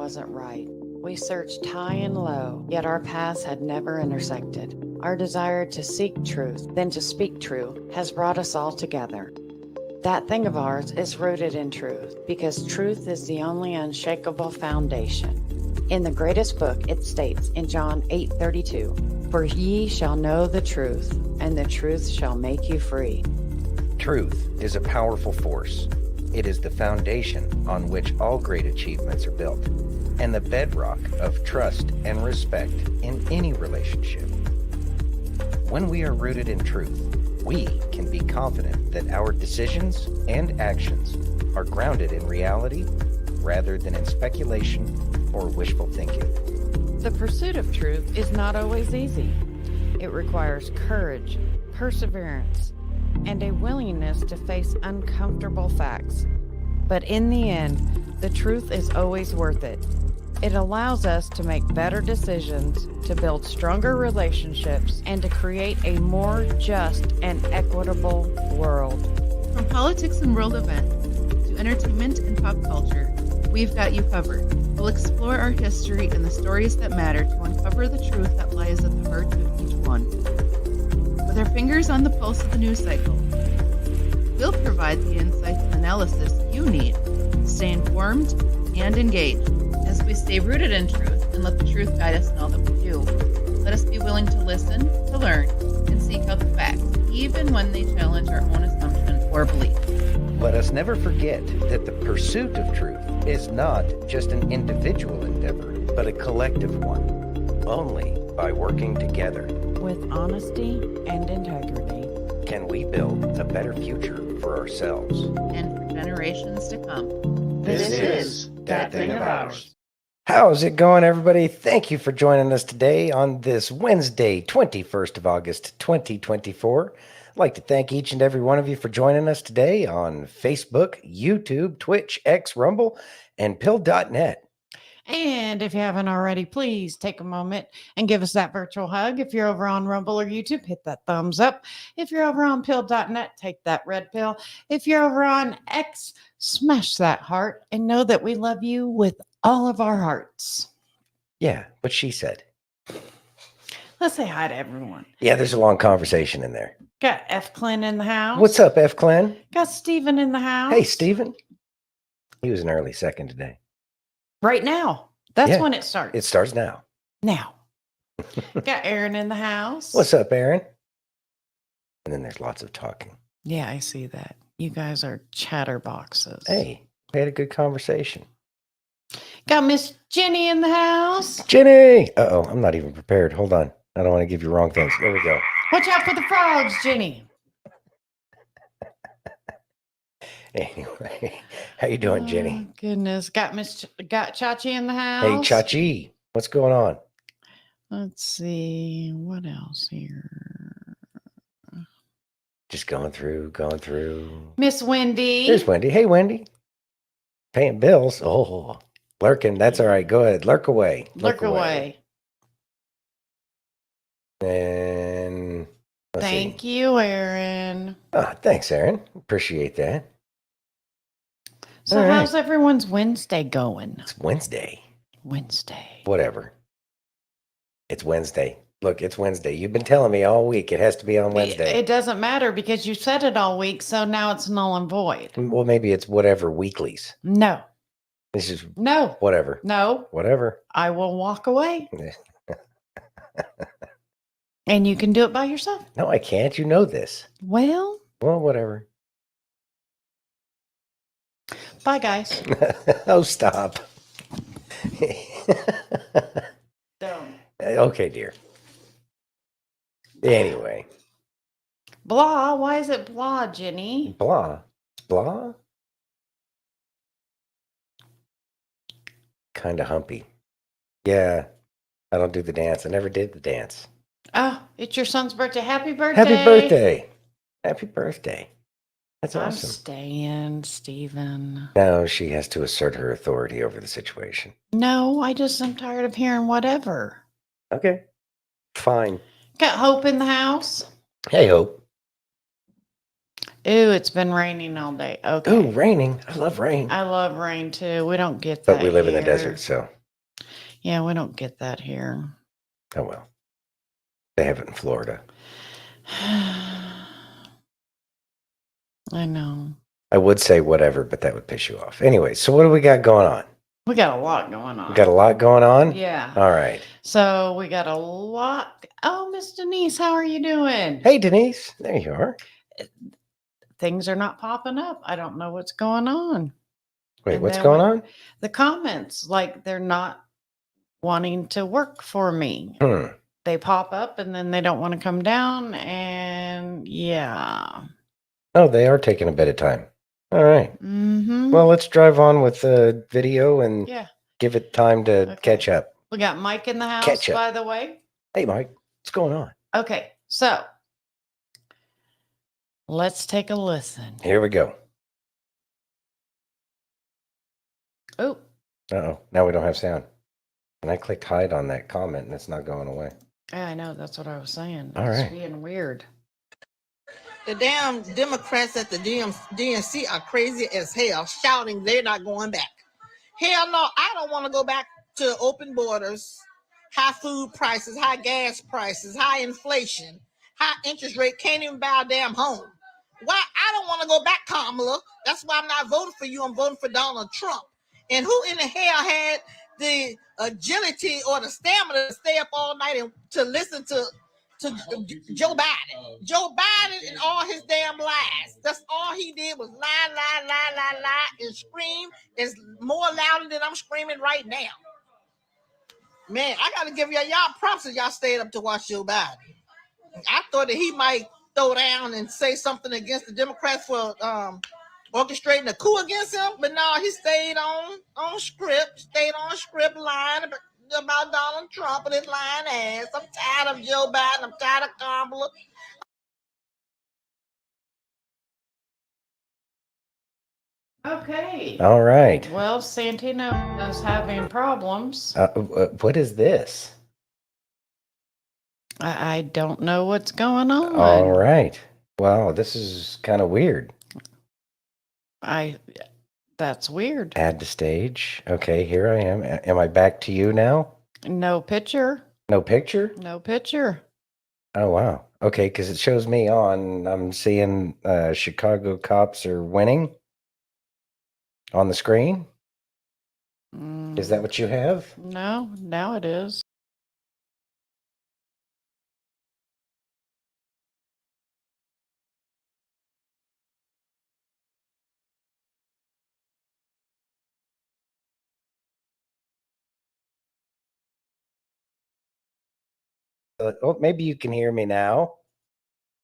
wasn't right. We searched high and low, yet our paths had never intersected. Our desire to seek truth, then to speak true, has brought us all together. That thing of ours is rooted in truth, because truth is the only unshakable foundation. In the greatest book, it states in John 8:32, "For ye shall know the truth, and the truth shall make you free." Truth is a powerful force. It is the foundation on which all great achievements are built, and the bedrock of trust and respect in any relationship. When we are rooted in truth, we can be confident that our decisions and actions are grounded in reality rather than in speculation or wishful thinking. The pursuit of truth is not always easy. It requires courage, perseverance, and a willingness to face uncomfortable facts. But in the end, the truth is always worth it. It allows us to make better decisions, to build stronger relationships, and to create a more just and equitable world. From politics and world events to entertainment and pop culture, we've got you covered. We'll explore our history and the stories that matter to uncover the truth that lies at the heart of each one. With our fingers on the pulse of the news cycle, we'll provide the insights and analysis you need to stay informed and engaged. As we stay rooted in truth and let the truth guide us in all that we do, let us be willing to listen, to learn, and seek out the facts, even when they challenge our own assumption or belief. Let us never forget that the pursuit of truth is not just an individual endeavor, but a collective one. Only by working together With honesty and integrity, can we build a better future for ourselves And for generations to come. This is That Thing of Ours. How's How's it going, everybody? Thank you for joining us today on this Wednesday, 21st of August, 2024. I'd like to thank each and every one of you for joining us today on Facebook, YouTube, Twitch, X, Rumble, and Pill.net. And if you haven't already, please take a moment and give us that virtual hug. If you're over on Rumble or YouTube, hit that thumbs up. If you're over on pill.net, take that red pill. If you're over on X, smash that heart and know that we love you with all of our hearts. Yeah, what she said. Let's say hi to everyone. Yeah, there's a long conversation in there. Got F. Clyn in the house. What's up, F. Clan? Got Steven in the house. Hey, Steven. He was an early second today. Right now. That's Yeah. when it starts. It starts now. now. Got Aaron in the house. What's up, Aaron? And then there's lots of talking. Yeah, I see that. You guys are chatterboxes. Hey, we had a good conversation. Got Miss Jenny in the house. Jenny! Uh-oh, I'm not even prepared. Hold on. I don't want to give you wrong things. There we go. Watch out for the frogs, Jenny. Anyway, how you doing, Jenny? Oh, goodness. Got Chachi in the house. Hey, Chachi. What's going on? Let's see. What else here? Just going through. Miss Wendy. There's Wendy. Hey, Wendy. Paying bills. Oh, lurking. That's all right. Go ahead. Lurk away. Look away. And let's see. Thank you, Aaron. Oh, thanks, Aaron. Appreciate that. So All right. how's everyone's Wednesday going? It's Wednesday. Wednesday. Whatever. It's Wednesday. Look, it's Wednesday. You've been telling me all week it has to be on Wednesday. It doesn't matter because you said it all week, so now it's null and void. Well, maybe it's whatever weeklies. No. This is No. whatever. No. Whatever. I will walk away. And you can do it by yourself. No, I can't. You know this. Well, Well, whatever. bye, guys. Oh, stop. Don't. Okay, dear. Anyway, Blah. Why is it blah, Jenny? blah. Blah? Kind of humpy. Yeah, I don't do the dance. I never did the dance. Oh, it's your son's birthday. Happy birthday. Happy birthday. Happy birthday. That's I'm awesome. staying, Steven. No, she has to assert her authority over the situation. No, I'm tired of hearing whatever. Okay, fine. Got Hope in the house. Hey, Hope. Ooh, it's been raining all day. Okay. Ooh, raining. I love rain. I love rain too. We don't get that. But we live in the here. desert, so Yeah, we don't get that here. Oh, well. They have it in Florida. I know. I would say whatever, but that would piss you off. Anyway, so what do we got going on? We got a lot going on. We got a lot going on? Yeah. All right. So we got a lot. Oh, Miss Denise, how are you doing? Hey, Denise. There you are. Things are not popping up. I don't know what's going on. Wait, And what's then going when- on? The comments, like they're not wanting to work for me. They pop up and then they don't want to come down. And yeah. Oh, they are taking a bit of time. All right. Mm-hmm. Well, let's drive on with the video and Yeah. give it time to catch up. We got Mike in the house, Catch up. by the way. Hey, Mike, what's going on? Okay, so let's take a listen. Here we go. Oh, Uh-oh, now we don't have sound. And I clicked hide on that comment and it's not going away. yeah, I know. That's what I was saying. All It's right. being weird. The damn Democrats at the DNC are crazy as hell, shouting they're not going back. Hell no, I don't want to go back to open borders, high food prices, high gas prices, high inflation, high interest rate, can't even buy a damn home. Why? I don't want to go back, Kamala. That's why I'm not voting for you. I'm voting for Donald Trump. And who in the hell had the agility or the stamina to stay up all night and to listen to Joe Biden? Joe Biden and all his damn lies. That's all he did was lie, and scream. Is more louder than I'm screaming right now. Man, I got to give y'all props that y'all stayed up to watch Joe Biden. I thought that he might throw down and say something against the Democrats for orchestrating a coup against him, but no, he stayed on script, lying about Donald Trump and his lying ass. I'm tired of Joe Biden. I'm tired of Kamala. Okay. All right. Well, Santino is having problems. What is this? I don't know what's going on. All right. Wow, this is kind of weird. That's weird. Add to stage. Okay, here I am. Am I back to you now? No picture. No picture? No picture. Oh, wow. Okay, because it shows me on. I'm seeing Chicago cops are winning on the screen. Is that what you have? No, now it is. Oh, maybe you can hear me now.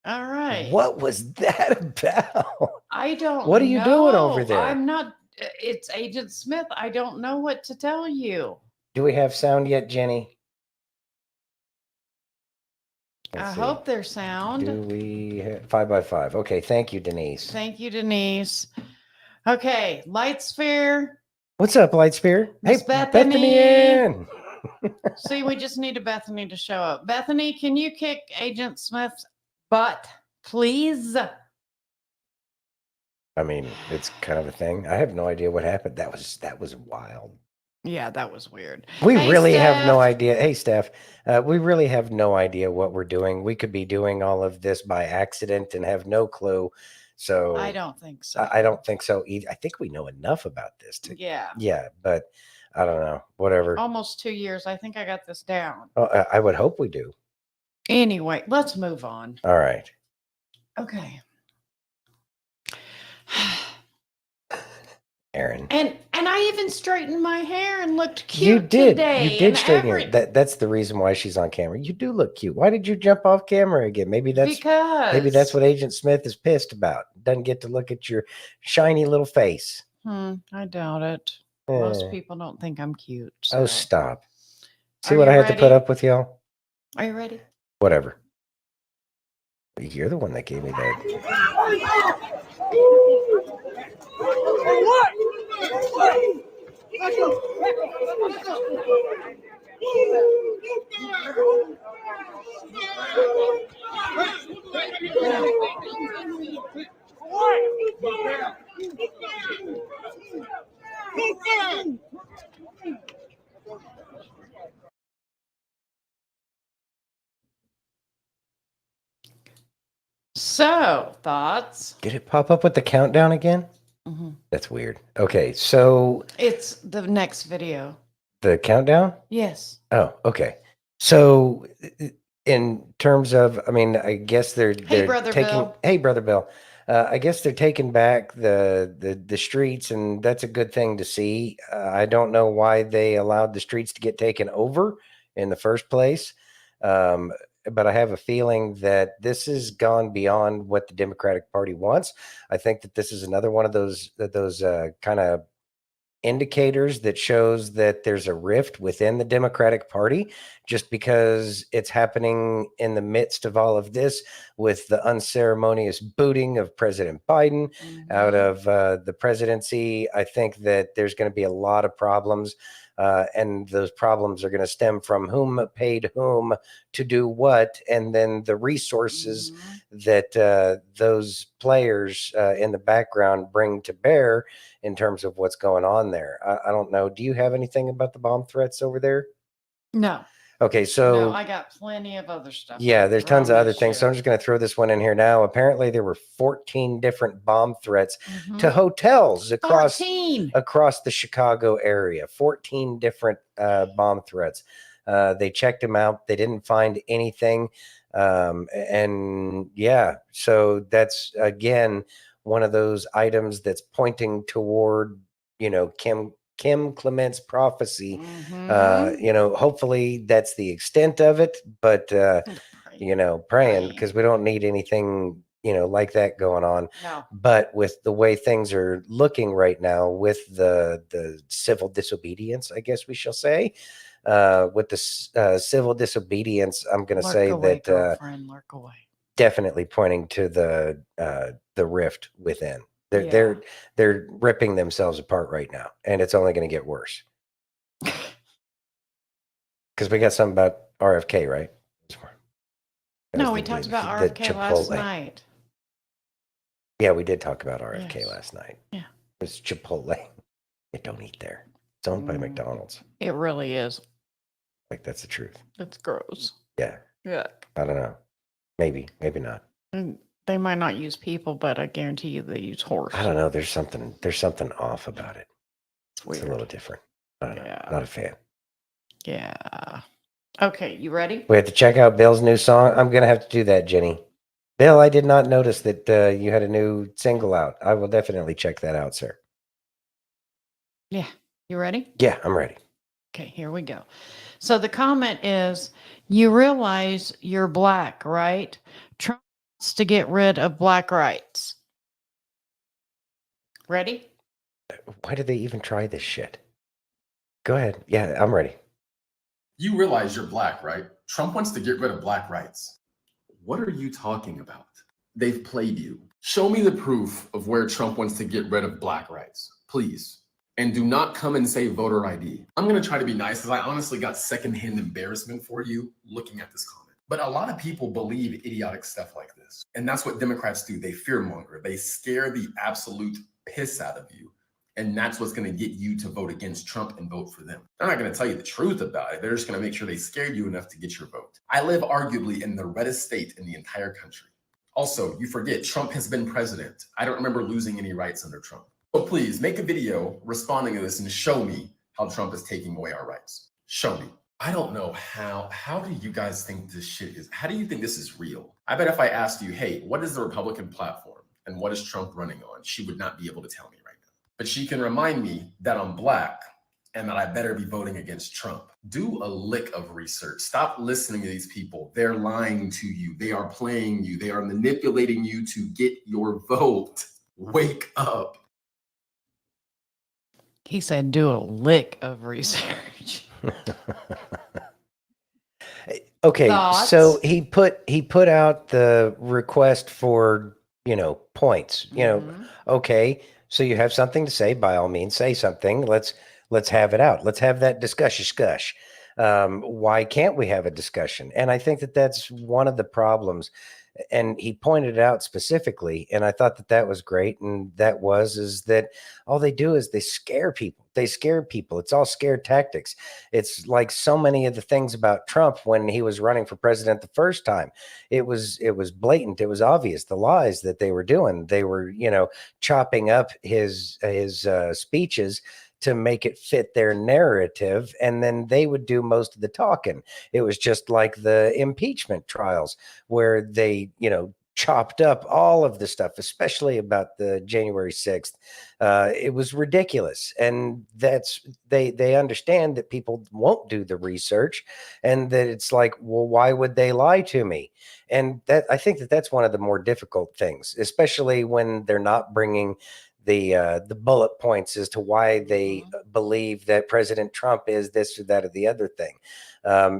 All right. What was that about? I don't What are you doing over know. there? I'm not. It's Agent Smith. I don't know what to tell you. Do we have sound yet, Jenny? I hope there's sound. Do we have 5x5? Okay, thank you, Denise. Thank you, Denise. Okay, Light Sphere. What's up, Lightsphere? Miss Hey, Bethany. in. See, we just need a Bethany to show up. Bethany, can you kick Agent Smith's butt, please? I mean, it's kind of a thing. I have no idea what happened. That was wild. Yeah, that was weird. We Hey, really have no Steph. idea. Hey, Steph, we really have no idea what we're doing. We could be doing all of this by accident and have no clue. So I don't think so. I don't think so either. I think we know enough about this to Yeah, but I don't know. Whatever. almost 2 years. I think I got this down. Oh, I would hope we do. Anyway, let's move on. All right. Okay. Aaron. And I even straightened my hair and looked cute You did. today. You did and straighten every- your. That's the reason why she's on camera. You do look cute. Why did you jump off camera again? Maybe that's because what Agent Smith is pissed about. Doesn't get to look at your shiny little face. I doubt it. Most Eh. people don't think I'm cute. Oh, so. stop. See Are what you I had to put ready? up with, y'all? Are you ready? Whatever. You're the one that gave me that. So, thoughts? Did it pop up with the countdown again? Mm-hmm. That's weird. Okay, so It's the next video. the countdown? Yes. Oh, okay. So in terms of, I mean, I guess they're Brother taking. Bill. Hey, brother Bill. I guess they're taking back the streets, and that's a good thing to see. I don't know why they allowed the streets to get taken over in the first place, but I have a feeling that this has gone beyond what the Democratic Party wants. I think that this is another one of those kind of indicators that shows that there's a rift within the Democratic Party, just because it's happening in the midst of all of this with the unceremonious booting of President Biden out of the presidency. I think that there's going to be a lot of problems. And those problems are going to stem from whom paid whom to do what, and then the resources that those players in the background bring to bear in terms of what's going on there. I don't know. Do you have anything about the bomb threats over there? No. Okay, so No, I got plenty of other stuff. yeah, there's tons of other Promise things. So you. I'm just going to throw this one in here now. Apparently, there were 14 different bomb threats Mhm. to hotels across 14. the Chicago area. 14 different bomb threats. They checked them out. They didn't find anything. And yeah, so that's again one of those items that's pointing toward, Kim Clement's prophecy. Mhm. Hopefully that's the extent of it, but praying Praying. because we don't need anything, like that going on. No. But with the way things are looking right now, with the civil disobedience, I guess we shall say, with the civil disobedience, I'm going to Lurk say away, that girlfriend, lurk away. definitely pointing to the rift within. They're Yeah. they're ripping themselves apart right now, and it's only going to get worse. Because we got something about RFK, right? No, we talked about RFK last night. Yeah, we did talk about RFK Yes. last night. Yeah. It's Chipotle. You don't eat there. It's owned by Mm. McDonald's. It really is. Like, that's the truth. It's gross. Yeah. Yuck. I don't know. Maybe not. And they might not use people, but I guarantee you they use horse. I don't know. There's something off about it. It's weird. It's a little different. I don't know. Yeah. Not a fan. Yeah. Okay, you ready? We have to check out Bill's new song. I'm going to have to do that, Jenny. Bill, I did not notice that you had a new single out. I will definitely check that out, sir. Yeah. You ready? Yeah, I'm ready. Okay, here we go. So the comment is, you realize you're black, right? Trump wants to get rid of black rights. Ready? Why did they even try this shit? Go ahead. Yeah, I'm ready. You realize you're black, right? Trump wants to get rid of black rights. What are you talking about? They've played you. Show me the proof of where Trump wants to get rid of black rights, please. And do not come and say voter ID. I'm going to try to be nice because I honestly got secondhand embarrassment for you looking at this comment. But a lot of people believe idiotic stuff like this. And that's what Democrats do. They fearmonger. They scare the absolute piss out of you. And that's what's going to get you to vote against Trump and vote for them. They're not going to tell you the truth about it. They're just going to make sure they scared you enough to get your vote. I live arguably in the reddest state in the entire country. Also, you forget Trump has been president. I don't remember losing any rights under Trump. So please make a video responding to this and show me how Trump is taking away our rights. Show me. I don't know how do you guys think this shit is, how do you think this is real? I bet if I asked you, hey, what is the Republican platform and what is Trump running on? She would not be able to tell me right now. But she can remind me that I'm black and that I better be voting against Trump. Do a lick of research. Stop listening to these people. They're lying to you. They are playing you. They are manipulating you to get your vote. Wake up. He said, do a lick of research. Okay, Thoughts? so he put out the request for, points. Mhm. Okay, so you have something to say, by all means, say something. Let's have it out. Let's have that discussion. Why can't we have a discussion? And I think that that's one of the problems And he pointed it out specifically, and I thought that that was great. And that is that all they do is they scare people. They scare people. It's all scare tactics. It's like so many of the things about Trump when he was running for president the first time. It was blatant. It was obvious the lies that they were doing. They were, chopping up his speeches to make it fit their narrative, and then they would do most of the talking. It was just like the impeachment trials where they, chopped up all of the stuff, especially about the January 6th. It was ridiculous. And they understand that people won't do the research, and that it's like, well, why would they lie to me? And that, I think that that's one of the more difficult things, especially when they're not bringing the bullet points as to why they believe that President Trump is this or that or the other thing.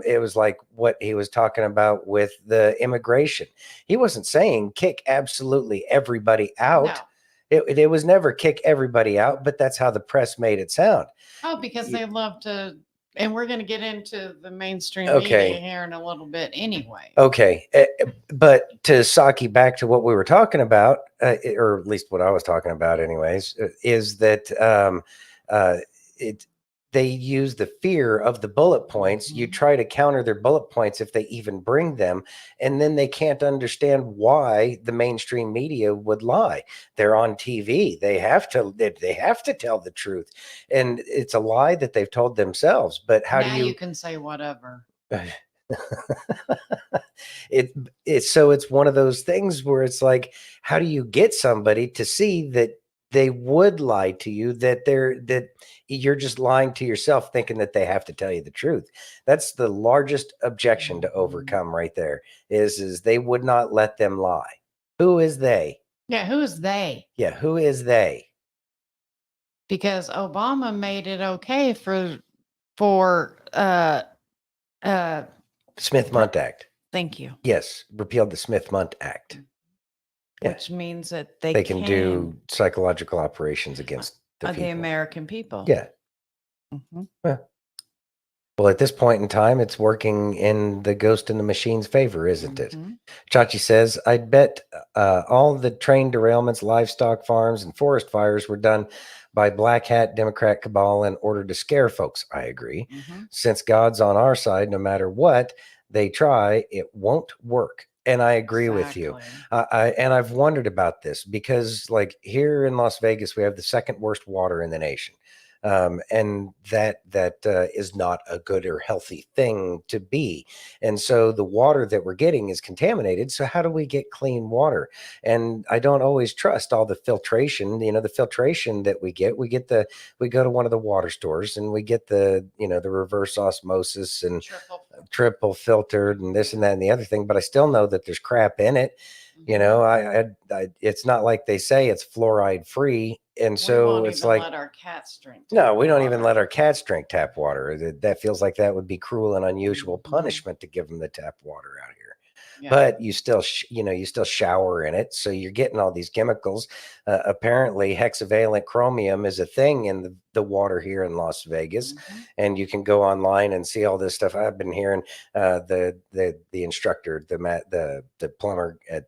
It was like what he was talking about with the immigration. He wasn't saying kick absolutely everybody out. No. It was never kick everybody out, but that's how the press made it sound. Oh, because they love to, and we're going to get into the mainstream Okay. media here in a little bit anyway. Okay. But to Saki, back to what we were talking about, or at least what I was talking about anyways, is that they use the fear of the bullet points. You try to counter their bullet points if they even bring them, and then they can't understand why the mainstream media would lie. They're on TV. They have to tell the truth, and it's a lie that they've told themselves. But how now do you can say whatever. It's one of those things where it's like, how do you get somebody to see that they would lie to you, that you're just lying to yourself, thinking that they have to tell you the truth? That's the largest objection to overcome right there, is they would not let them lie. Who is they? Yeah, who is they? Yeah, who is they? Because Obama made it okay for Smith-Mundt Act. Thank you. Yes, repealed the Smith-Mundt Act. Yeah. Which means that they can do psychological operations against the American people. Yeah. Well, at this point in time, it's working in the ghost in the machine's favor, isn't it? Chachi says, I'd bet all the train derailments, livestock farms, and forest fires were done by black hat Democrat cabal in order to scare folks. I agree. Since God's on our side, no matter what they try, it won't work. And I agree with you. And I've wondered about this because, like, here in Las Vegas, we have the second worst water in the nation. And that is not a good or healthy thing to be. And so the water that we're getting is contaminated. So how do we get clean water? And I don't always trust all the filtration. The filtration that we go to one of the water stores and we get the reverse osmosis and triple filtered and this and that and the other thing. But I still know that there's crap in it. It's not like they say it's fluoride free. And so it's like, let our cats drink. No, we don't even let our cats drink tap water. That feels like that would be cruel and unusual punishment to give them the tap water out here. Yeah. But you still, you still shower in it. So you're getting all these chemicals. Apparently hexavalent chromium is a thing in the water here in Las Vegas. And you can go online and see all this stuff. I've been hearing the instructor, the plumber at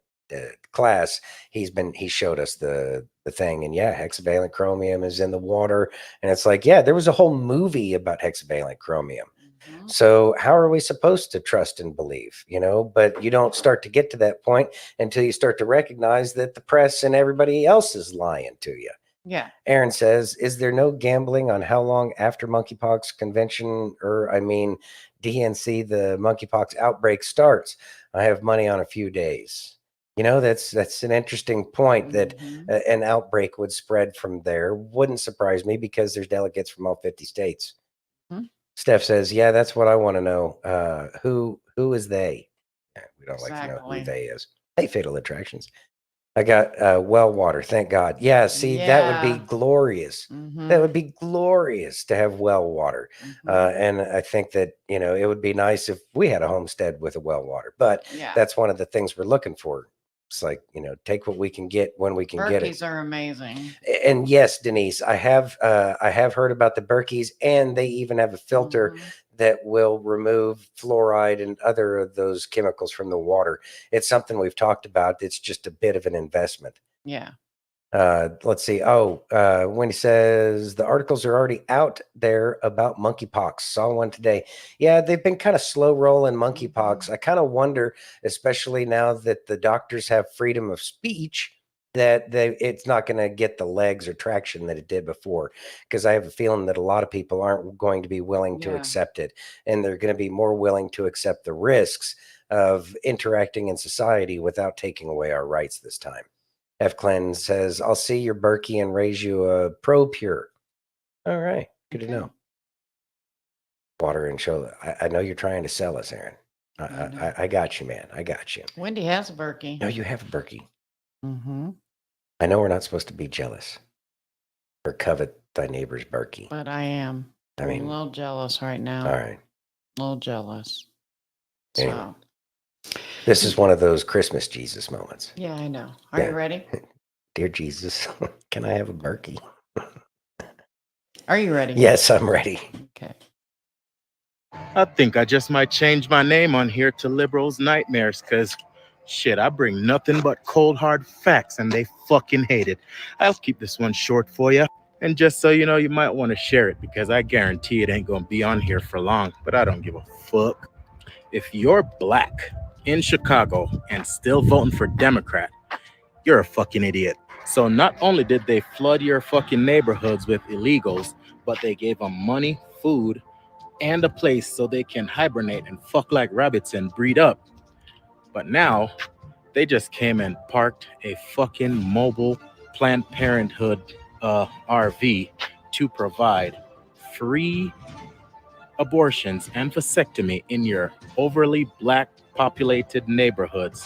class, he showed us the thing, and yeah, hexavalent chromium is in the water, and it's like, yeah, there was a whole movie about hexavalent chromium. So how are we supposed to trust and believe? But you don't start to get to that point until you start to recognize that the press and everybody else is lying to you. Yeah. Aaron says, is there no gambling on how long after monkeypox convention, DNC, the monkeypox outbreak starts? I have money on a few days. That's an interesting point, that an outbreak would spread from there. Wouldn't surprise me because there's delegates from all 50 states. Steph says, yeah, that's what I want to know. Who is they? We don't like to know who they is. Hey, Fatal Attractions. I got well water. Thank God. Yeah. See, that would be glorious. That would be glorious to have well water. And I think that, it would be nice if we had a homestead with a well water, but that's one of the things we're looking for. It's like, take what we can get when we can get it. Berkeys are amazing. And yes, Denise, I have heard about the Berkeys, and they even have a filter that will remove fluoride and other of those chemicals from the water. It's something we've talked about. It's just a bit of an investment. Yeah. Let's see. When he says the articles are already out there about monkeypox. Saw one today. Yeah, they've been kind of slow rolling monkeypox. I kind of wonder, especially now that the doctors have freedom of speech, that it's not going to get the legs or traction that it did before. Because I have a feeling that a lot of people aren't going to be willing to accept it, and they're going to be more willing to accept the risks of interacting in society without taking away our rights this time. F. Clinton says, I'll see your Berkey and raise you a Pro Pure. All right. Good to know. Water and show. I know you're trying to sell us, Aaron. I got you, man. I got you. Wendy has a Berkey. No, you have a Berkey. Mm-hmm. I know we're not supposed to be jealous or covet thy neighbor's Berkey. But I am. I'm a little jealous right now. All right. A little jealous. Anyway. So. This is one of those Christmas Jesus moments. Yeah, I know. Are you ready? Dear Jesus, can I have a Berkey? Are you ready? Yes, I'm ready. Okay. I think I just might change my name on here to Liberals Nightmares, because shit, I bring nothing but cold hard facts and they fucking hate it. I'll keep this one short for you. And just so you know, you might want to share it, because I guarantee it ain't going to be on here for long, but I don't give a fuck. If you're black in Chicago and still voting for Democrat, you're a fucking idiot. So not only did they flood your fucking neighborhoods with illegals, but they gave them money, food, and a place so they can hibernate and fuck like rabbits and breed up. But now they just came and parked a fucking mobile Planned Parenthood RV to provide free abortions and vasectomy in your overly black populated neighborhoods,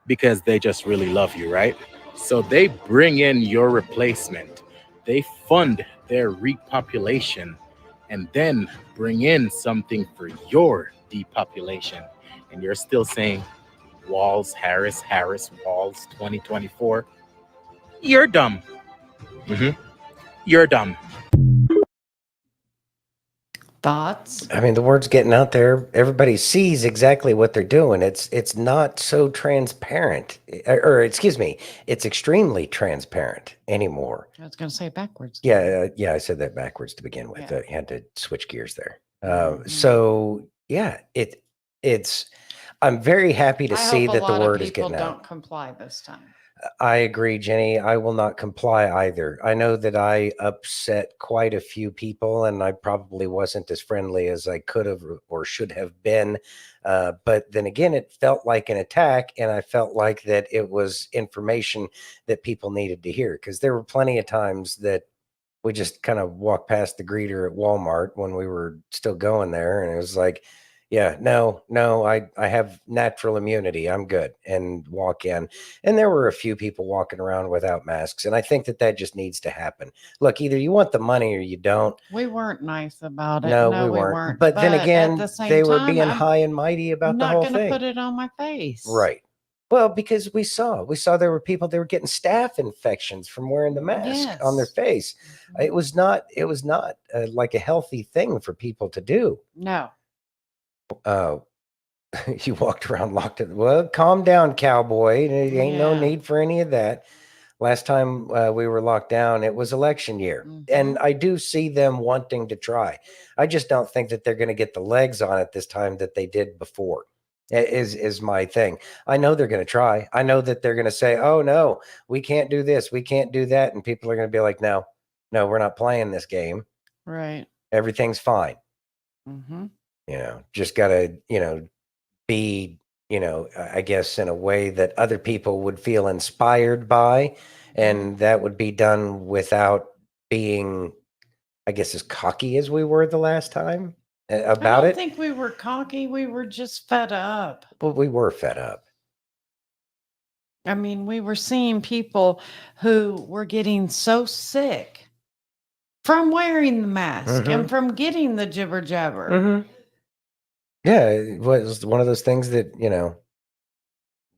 because they just really love you, right? So they bring in your replacement, they fund their repopulation, and then bring in something for your depopulation. And you're still saying Walls, Harris, Walls 2024. You're dumb. You're dumb. Thoughts? I mean, the word's getting out there. Everybody sees exactly what they're doing. It's not so transparent, or excuse me, it's extremely transparent anymore. I was going to say it backwards. Yeah, I said that backwards to begin with. You had to switch gears there. So yeah, it's. I'm very happy to see that the word is getting out. Don't comply this time. I agree, Jenny. I will not comply either. I know that I upset quite a few people, and I probably wasn't as friendly as I could have or should have been. But then again, it felt like an attack, and I felt like that it was information that people needed to hear, because there were plenty of times that we just kind of walked past the greeter at Walmart when we were still going there, and it was like, yeah, no, I have natural immunity. I'm good, and walk in. And there were a few people walking around without masks. And I think that just needs to happen. Look, either you want the money or you don't. We weren't nice about it. No, we weren't. But then again, they were being high and mighty about the whole thing. I'm not going to put it on my face. Right. Well, because we saw there were people, they were getting staph infections from wearing the mask on their face. It was not like a healthy thing for people to do. No. You walked around locked it. Well, calm down, cowboy. There ain't no need for any of that. Last time we were locked down, it was election year. And I do see them wanting to try. I just don't think that they're going to get the legs on it this time that they did before. Is my thing. I know they're going to try. I know that they're going to say, oh no, we can't do this, we can't do that. And people are going to be like, no, we're not playing this game. Right. Everything's fine. Just got to, be, I guess in a way that other people would feel inspired by, and that would be done without being, I guess, as cocky as we were the last time about it. I don't think we were cocky. We were just fed up. Well, we were fed up. I mean, we were seeing people who were getting so sick from wearing the mask and from getting the jibber jabber. Yeah, it was one of those things that,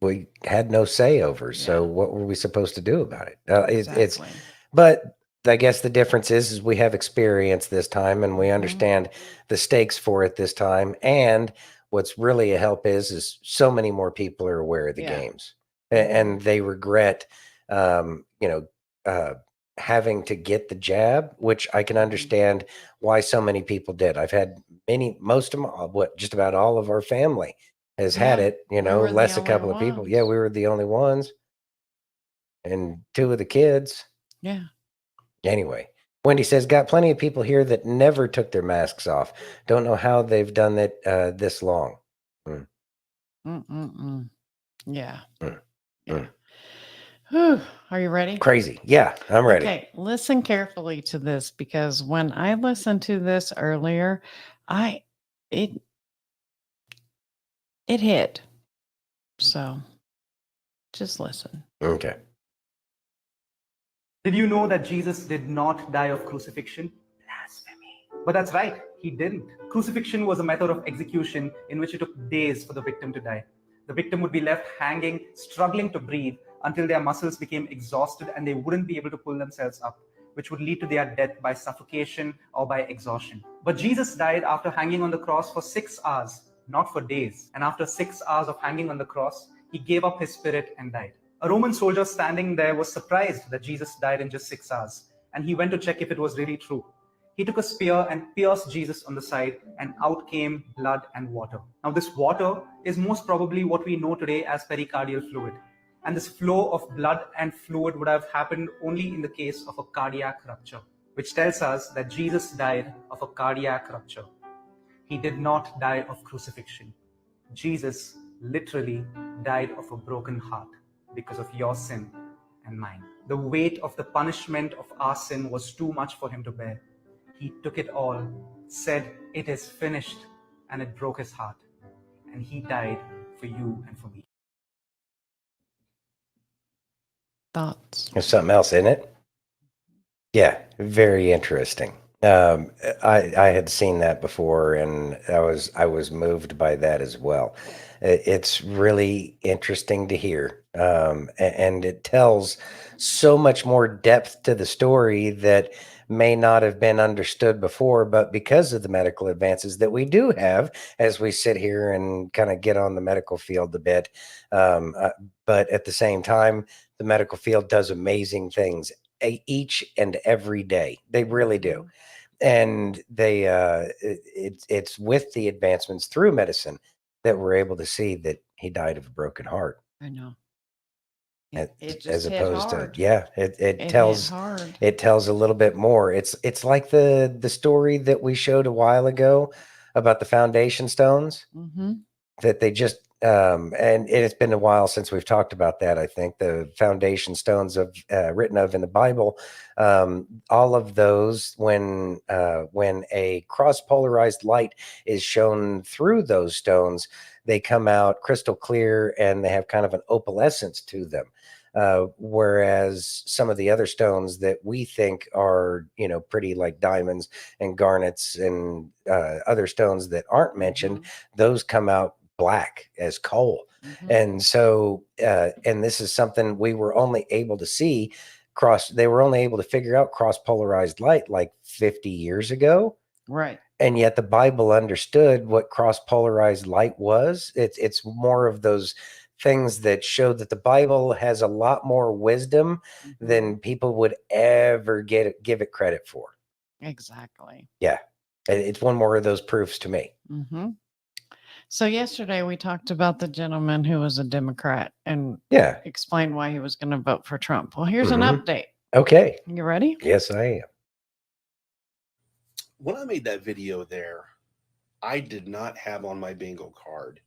we had no say over. So Yeah. what were we supposed to do about it? It's Exactly. but I guess the difference is we have experience this time and we Mhm. understand the stakes for it this time. And what's really a help is so many more people are aware of the Yeah. games Mhm. and they regret, you know, having to get the jab, which I can Mhm. understand why so many people did. I've had most of them, just about all of our family has had Yeah, it, we were the less a only couple of people. Yeah, ones. we were the only ones and two of the kids. Yeah. Anyway, Wendy says, got plenty of people here that never took their masks off. Don't know how they've done it this long. Mm, Mm-mm-mm. Yeah. mm, Yeah. mm. Whew. Are you ready? Crazy. Yeah, I'm ready. Okay, listen carefully to this because when I listened to this earlier, I it it hit. So just listen. Okay. Did you know that Jesus did not die of crucifixion? Blasphemy. But that's right, he didn't. Crucifixion was a method of execution in which it took days for the victim to die. The victim would be left hanging, struggling to breathe until their muscles became exhausted and they wouldn't be able to pull themselves up, which would lead to their death by suffocation or by exhaustion. But Jesus died after hanging on the cross for 6 hours, not for days. And after 6 hours of hanging on the cross, he gave up his spirit and died. A Roman soldier standing there was surprised that Jesus died in just 6 hours, and he went to check if it was really true. He took a spear and pierced Jesus on the side, and out came blood and water. Now, this water is most probably what we know today as pericardial fluid. And this flow of blood and fluid would have happened only in the case of a cardiac rupture, which tells us that Jesus died of a cardiac rupture. He did not die of crucifixion. Jesus literally died of a broken heart because of your sin and mine. The weight of the punishment of our sin was too much for him to bear. He took it all, said, "It is finished," and it broke his heart. And he died for you and for me. Thoughts? There's something else in it. Yeah, very interesting. I had seen that before, and I was moved by that as well. It's really interesting to hear, and it tells so much more depth to the story that may not have been understood before, but because of the medical advances that we do have, as we sit here and kind of get on the medical field a bit, um, uh, but at the same time, the medical field does amazing things each and every day. They really do. And it's with the advancements through medicine that we're able to see that he died of a broken heart. I know. as, It just as hit opposed hard. to it It tells hit hard. it tells a little bit more. It's like the story that we showed a while ago about the foundation stones Mm-hmm. that they just and it's been a while since we've talked about that. I think the foundation stones of written of in the Bible, all of those when a cross polarized light is shown through those stones, they come out crystal clear and they have kind of an opalescence to them. Whereas some of the other stones that we think are, pretty like diamonds and garnets and other stones that aren't mentioned, those come out black as coal. Mm-hmm. And so, and this is something we were only able to see they were only able to figure out cross polarized light like 50 years ago. Right. And yet the Bible understood what cross polarized light was. It's more of those things that show that the Bible has a lot more wisdom than people would ever give it credit for. Exactly. Yeah. It's one more of those proofs to me. Mm-hmm. So yesterday we talked about the gentleman who was a Democrat and Yeah. explained why he was going to vote for Trump. Well, here's an Mhm. update. Okay. You ready? Yes, I am. When I made that video there, I did not have on my bingo card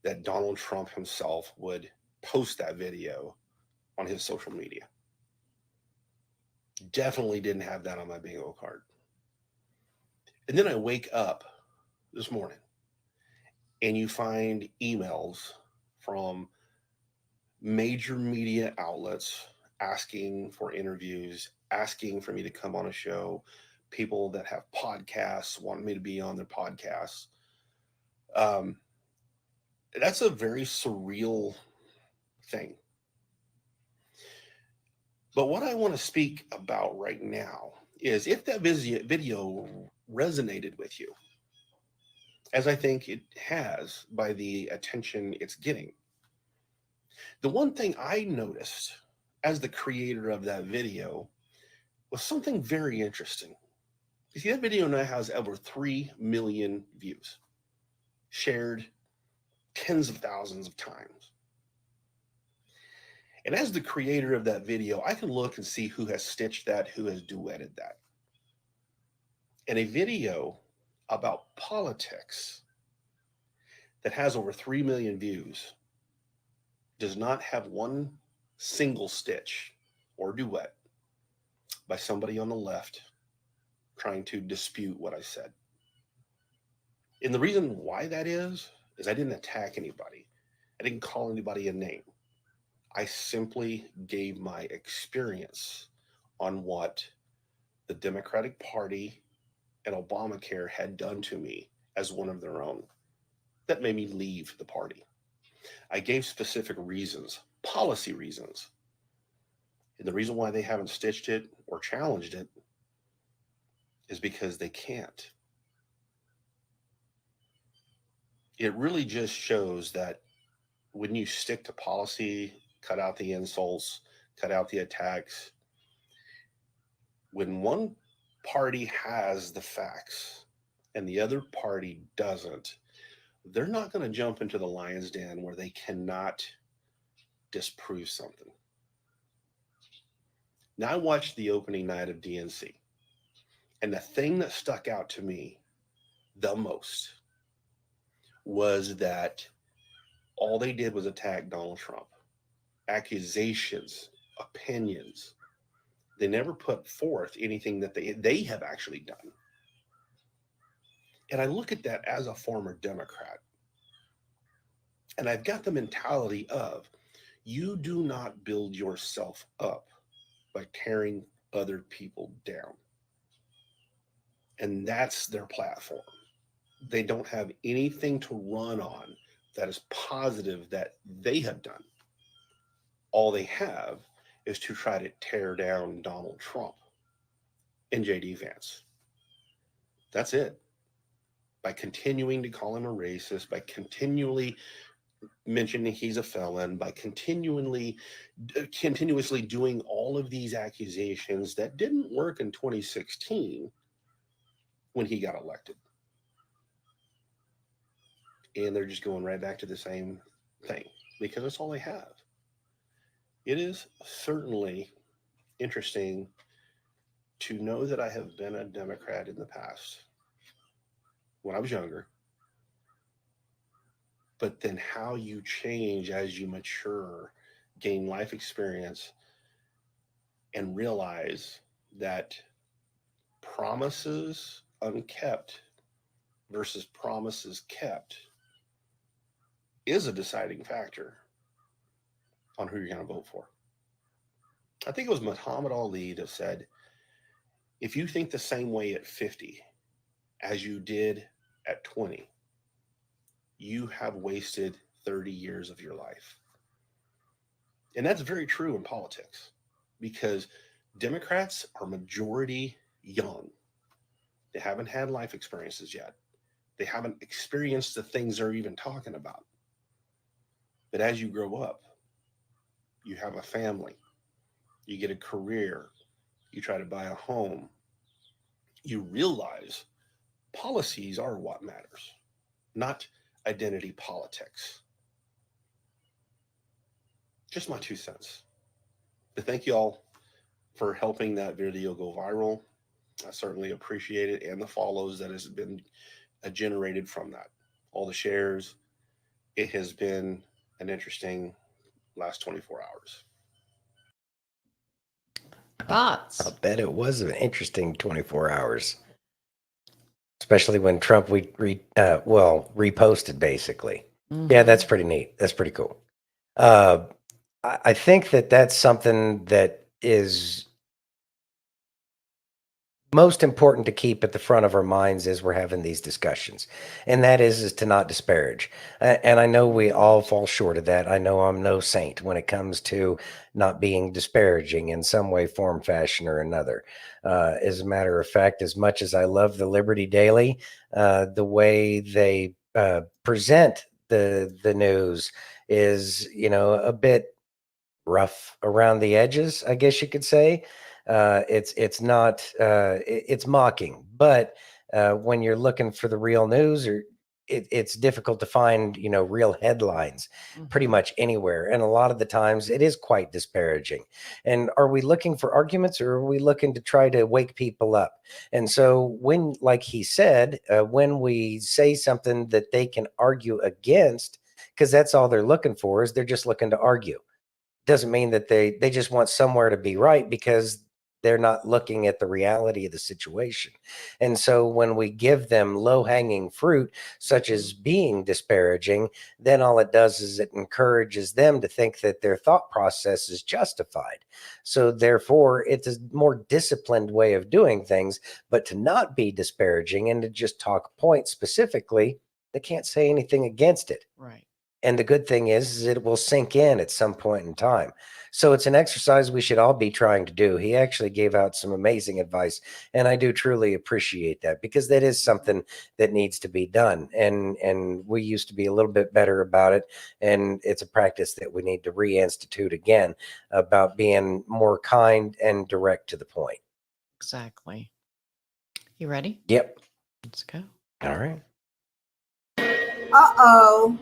that Donald Trump himself would post that video on his social media. Definitely didn't have that on my bingo card. And then I wake up this morning and you find emails from major media outlets asking for interviews, asking for me to come on a show, people that have podcasts want me to be on their podcasts. That's a very surreal thing. But what I want to speak about right now is if that video resonated with you, as I think it has by the attention it's getting. The one thing I noticed as the creator of that video was something very interesting. You see, that video now has over 3 million views, shared tens of thousands of times. And as the creator of that video, I can look and see who has stitched that, who has duetted that. And a video about politics that has over 3 million views does not have one single stitch or duet by somebody on the left trying to dispute what I said. And the reason why that is I didn't attack anybody. I didn't call anybody a name. I simply gave my experience on what the Democratic Party and Obamacare had done to me as one of their own. That made me leave the party. I gave specific reasons, policy reasons. And the reason why they haven't stitched it or challenged it is because they can't. It really just shows that when you stick to policy, cut out the insults, cut out the attacks, when one party has the facts and the other party doesn't, they're not going to jump into the lion's den where they cannot disprove something. Now, I watched the opening night of DNC, and the thing that stuck out to me the most was that all they did was attack Donald Trump. Accusations, opinions. They never put forth anything that they have actually done. And I look at that as a former Democrat. And I've got the mentality of, you do not build yourself up by tearing other people down. And that's their platform. They don't have anything to run on that is positive that they have done. All they have is to try to tear down Donald Trump and J.D. Vance. That's it. By continuing to call him a racist, by continually mentioning he's a felon, by continuously doing all of these accusations that didn't work in 2016 when he got elected. And they're just going right back to the same thing because that's all they have. It is certainly interesting to know that I have been a Democrat in the past when I was younger, but then how you change as you mature, gain life experience, and realize that promises unkept versus promises kept is a deciding factor on who you're going to vote for. I think it was Muhammad Ali that said, if you think the same way at 50 as you did at 20, you have wasted 30 years of your life. And that's very true in politics because Democrats are majority young. They haven't had life experiences yet. They haven't experienced the things they're even talking about. But as you grow up, you have a family, you get a career, you try to buy a home, you realize policies are what matters, not identity politics. Just my 2 cents. But thank you all for helping that video go viral. I certainly appreciate it, and the follows that has been generated from that. All the shares. It has been an interesting last 24 hours. Thoughts? I'll bet it was an interesting 24 hours, especially when Trump reposted basically. Mhm. Yeah, that's pretty neat. That's pretty cool. I think that that's something that is most important to keep at the front of our minds as we're having these discussions, and that is to not disparage. And I know we all fall short of that. I know I'm no saint when it comes to not being disparaging in some way, form, fashion, or another. As a matter of fact, as much as I love the Liberty Daily, the way they present the news is, a bit rough around the edges, I guess you could say. It's not it's mocking, but when you're looking for the real news, or it's difficult to find real headlines pretty Mhm. much anywhere, and a lot of the times it is quite disparaging. And are we looking for arguments, or are we looking to try to wake people up? And so when, like he said, when we say something that they can argue against, because that's all they're looking for, is they're just looking to argue. Doesn't mean that they just want somewhere to be right, because they're not looking at the reality of the situation. And so when we give them low hanging fruit, such as being disparaging, then all it does is it encourages them to think that their thought process is justified. So therefore, it's a more disciplined way of doing things. But to not be disparaging and to just talk points specifically, they can't say anything against it. Right. And the good thing is it will sink in at some point in time. So it's an exercise we should all be trying to do. He actually gave out some amazing advice, and I do truly appreciate that, because that is something that needs to be done. And we used to be a little bit better about it, and it's a practice that we need to reinstitute again, about being more kind and direct to the point. Exactly. You ready? Yep. Let's go. All right. Uh-oh.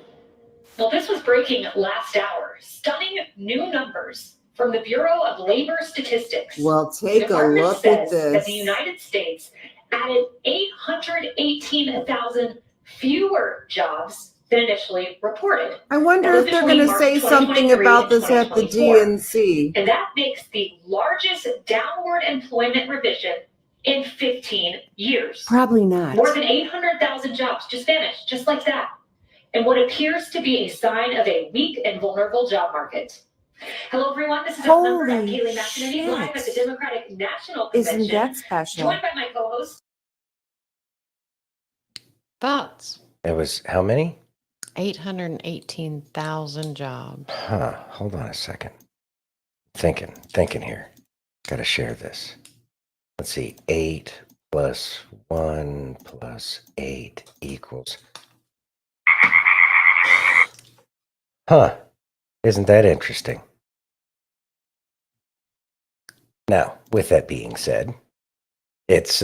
Well, this was breaking last hour. Stunning new numbers from the Bureau of Labor Statistics. Well, The take a department look says at that the this. United States added 818,000 fewer jobs than initially reported. I wonder That was if they're between going to March say something 2023 about and this at the 2024. DNC. And that makes the largest downward employment revision in 15 years. Probably not. More than 800,000 jobs just vanished, just like that, in what appears to be a sign of a weak and vulnerable job market. Hello, everyone. This is Outnumbered. I'm Holy Kaylee McEnany, live at the shit. Democratic National Convention. Isn't that special? Joined by my co-host. Thoughts? It was how many? 818,000 jobs. Huh. Hold on a second. Thinking here. Got to share this. Let's see. 8 plus 1 plus 8 equals. Huh. Isn't that interesting? Now, with that being said, it's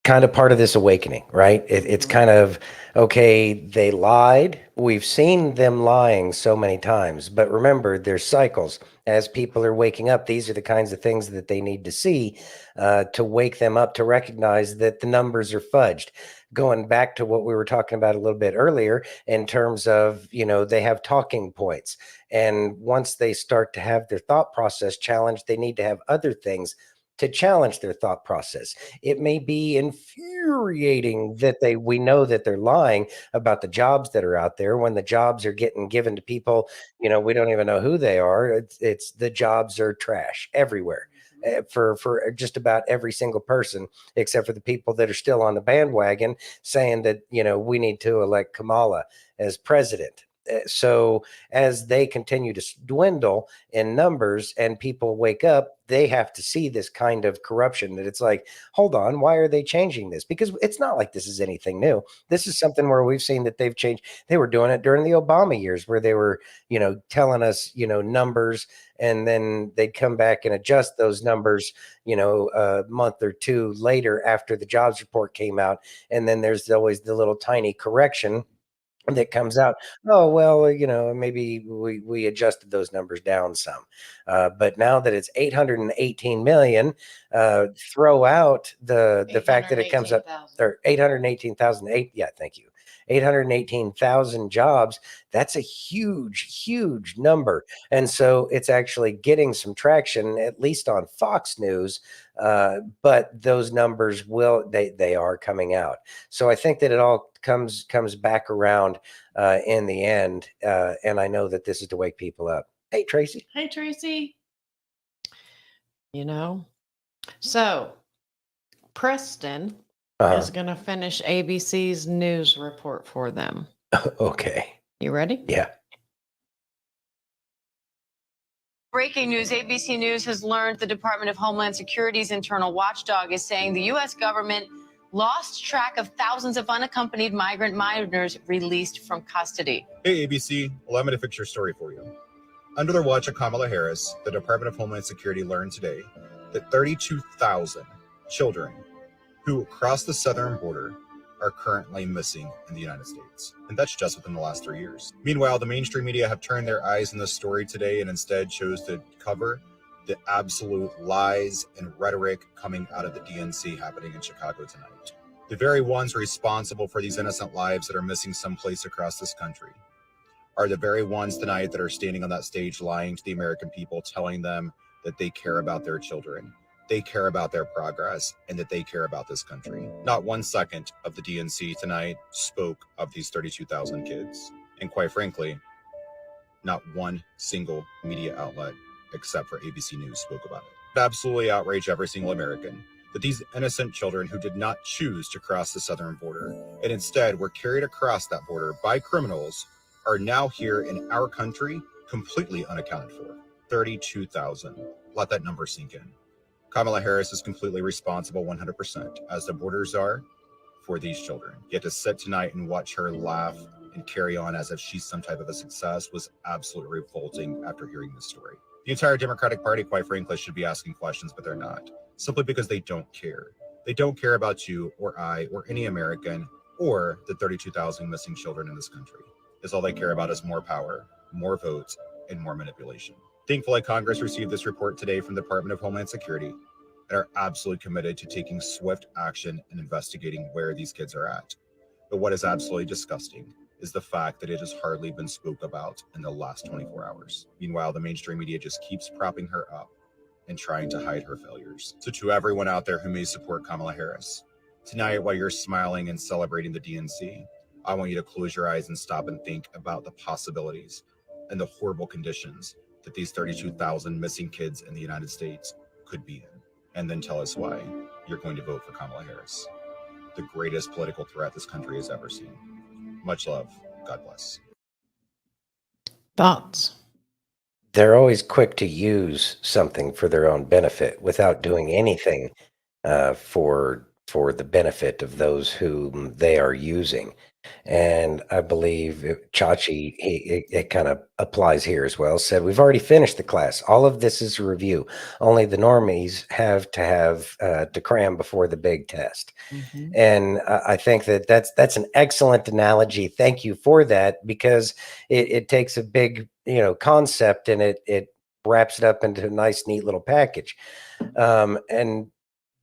kind of part of this awakening, right? It's kind of, okay, they lied. We've seen them lying so many times, but remember, there's cycles. As people are waking up, these are the kinds of things that they need to see, to wake them up, to recognize that the numbers are fudged. Going back to what we were talking about a little bit earlier, in terms of, they have talking points. And once they start to have their thought process challenged, they need to have other things to challenge their thought process. It may be infuriating that we know that they're lying about the jobs that are out there, when the jobs are getting given to people, we don't even know who they are. It's the jobs are trash everywhere. For just about every single person, except for the people that are still on the bandwagon saying that, we need to elect Kamala as president. So as they continue to dwindle in numbers and people wake up, they have to see this kind of corruption, that it's like, hold on, why are they changing this? Because it's not like this is anything new. This is something where we've seen that they've changed. They were doing it during the Obama years, where they were, telling us, numbers, and then they'd come back and adjust those numbers, a month or two later after the jobs report came out. And then there's always the little tiny correction that comes out. Oh, well, maybe we adjusted those numbers down some. But now that it's 818 million, throw out the fact that it comes up, 818,000. or 818,000. Yeah, thank you. 818,000 jobs. That's a huge number. And so it's actually getting some traction, at least on Fox News. But those numbers they are coming out. So I think that it all comes back around in the end. And I know that this is to wake people up. Hey, Tracy. Hey, Tracy. you know? So, Preston Uh-huh. is going to finish ABC's news report for them. Okay. You ready? Yeah. Breaking news, ABC News has learned the Department of Homeland Security's internal watchdog is saying the U.S. government lost track of thousands of unaccompanied migrant minors released from custody. Hey, ABC, allow me to fix your story for you. Under the watch of Kamala Harris, the Department of Homeland Security learned today that 32,000 children who crossed the southern border are currently missing in the United States. And that's just within the last 3 years. Meanwhile, the mainstream media have turned their eyes on this story today and instead chose to cover the absolute lies and rhetoric coming out of the DNC happening in Chicago tonight. The very ones responsible for these innocent lives that are missing someplace across this country are the very ones tonight that are standing on that stage lying to the American people, telling them that they care about their children, they care about their progress, and that they care about this country. Not 1 second of the DNC tonight spoke of these 32,000 kids. And quite frankly, not one single media outlet, except for ABC News, spoke about it. It absolutely outraged every single American that these innocent children who did not choose to cross the southern border and instead were carried across that border by criminals are now here in our country completely unaccounted for. 32,000. Let that number sink in. Kamala Harris is completely responsible 100%, as the borders are, for these children. Yet to sit tonight and watch her laugh and carry on as if she's some type of a success was absolutely revolting after hearing this story. The entire Democratic Party, quite frankly, should be asking questions, but they're not, simply because they don't care. They don't care about you or I or any American or the 32,000 missing children in this country. All they care about is more power, more votes, and more manipulation. Thankfully, Congress received this report today from the Department of Homeland Security and are absolutely committed to taking swift action and investigating where these kids are at. But what is absolutely disgusting is the fact that it has hardly been spoke about in the last 24 hours. Meanwhile, the mainstream media just keeps propping her up and trying to hide her failures. So to everyone out there who may support Kamala Harris, tonight while you're smiling and celebrating the DNC, I want you to close your eyes and stop and think about the possibilities and the horrible conditions that these 32,000 missing kids in the United States could be in. And then tell us why you're going to vote for Kamala Harris, the greatest political threat this country has ever seen. Much love. God bless. Thoughts? They're always quick to use something for their own benefit without doing anything for the benefit of those whom they are using. And I believe Chachi, it kind of applies here as well, said, we've already finished the class. All of this is a review. Only the normies have to cram before the big test. Mm-hmm. And I think that's an excellent analogy. Thank you for that, because it takes a big, concept and it wraps it up into a nice, neat little package. And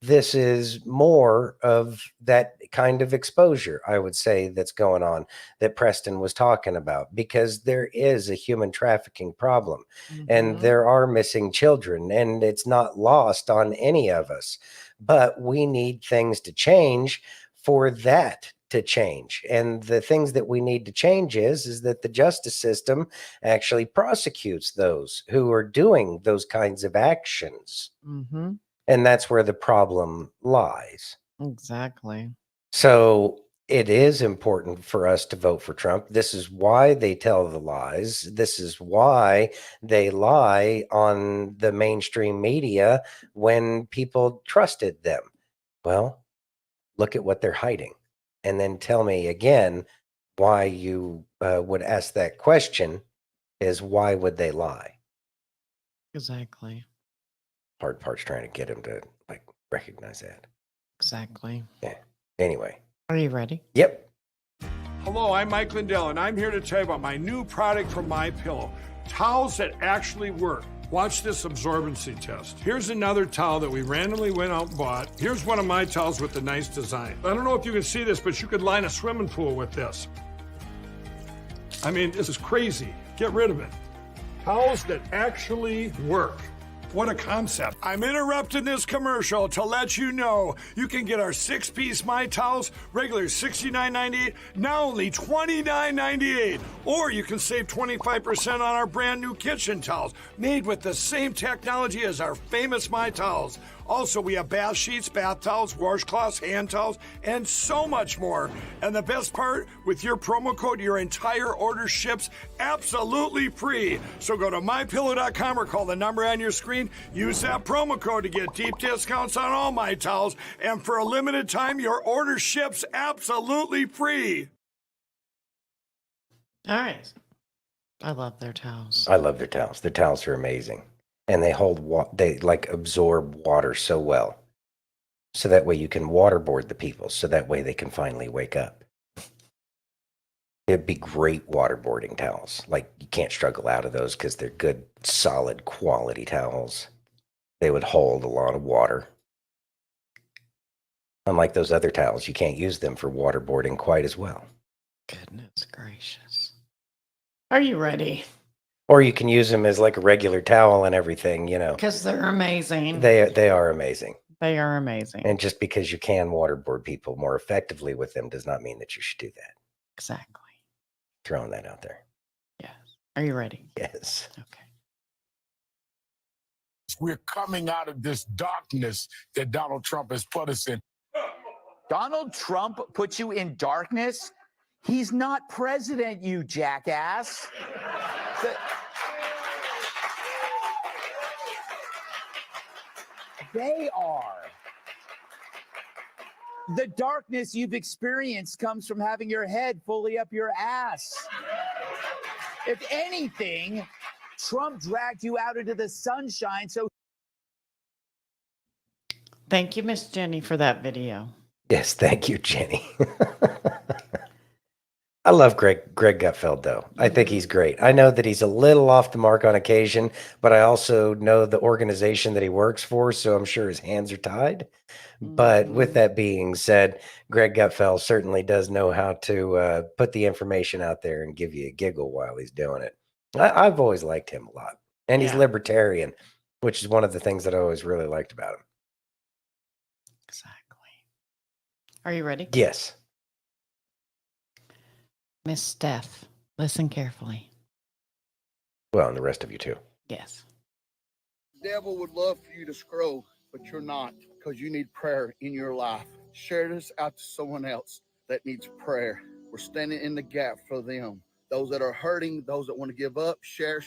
this is more of that kind of exposure, I would say, that's going on that Preston was talking about, because there is a human trafficking problem and there are missing children, and it's not lost on any of us. But we need things to change for that to change. And the things that we need to change is that the justice system actually prosecutes those who are doing those kinds of actions. Mm-hmm. And that's where the problem lies. Exactly. So it is important for us to vote for Trump. This is why they tell the lies. This is why they lie on the mainstream media when people trusted them. Well, look at what they're hiding. And then tell me again why you would ask that question is, why would they lie? Exactly. Hard part's trying to get him to recognize that. Exactly. Yeah. Anyway. Are you ready? Yep. Hello, I'm Mike Lindell, and I'm here to tell you about my new product from MyPillow. Towels that actually work. Watch this absorbency test. Here's another towel that we randomly went out and bought. Here's one of my towels with the nice design. I don't know if you can see this, but you could line a swimming pool with this. I mean, this is crazy. Get rid of it. Towels that actually work. What a concept. I'm interrupting this commercial to let you know you can get our 6-piece My Towels, regular $69.98, now only $29.98. Or you can save 25% on our brand new kitchen towels, made with the same technology as our famous My Towels. Also, we have bath sheets, bath towels, washcloths, hand towels, and so much more. And the best part, with your promo code, your entire order ships absolutely free. So go to mypillow.com or call the number on your screen. Use that promo code to get deep discounts on all My Towels. And for a limited time, your order ships absolutely free. All right. I love their towels. I love their towels. Their towels are amazing. And they hold they like absorb water so well. So that way you can waterboard the people. So that way they can finally wake up. It'd be great waterboarding towels. Like you can't struggle out of those because they're good, solid quality towels. They would hold a lot of water. Unlike those other towels, you can't use them for waterboarding quite as well. Goodness gracious. Are you ready? Or you can use them as like a regular towel and everything, you know. Because they're amazing. They are amazing. They are amazing. And just because you can waterboard people more effectively with them does not mean that you should do that. Exactly. Throwing that out there. Yes. Are you ready? Yes. Okay. We're coming out of this darkness that Donald Trump has put us in. Donald Trump put you in darkness? He's not president, you jackass. They are. The darkness you've experienced comes from having your head fully up your ass. If anything, Trump dragged you out into the sunshine, so... Thank you, Miss Jenny, for that video. Yes, thank you, Jenny. I love Greg Gutfeld, though. I think he's great. I know that he's a little off the mark on occasion, but I also know the organization that he works for, so I'm sure his hands are tied. But with that being said, Greg Gutfeld certainly does know how to put the information out there and give you a giggle while he's doing it. I've always liked him a lot. And he's libertarian, which is one of the things that I always really liked about him. Exactly. Are you ready? Yes. Miss Steph, listen carefully. Well, and the rest of you too. Yes. The devil would love for you to scroll, but you're not, because you need prayer in your life. Share this out to someone else that needs prayer. We're standing in the gap for them. Those that are hurting, those that want to give up, share.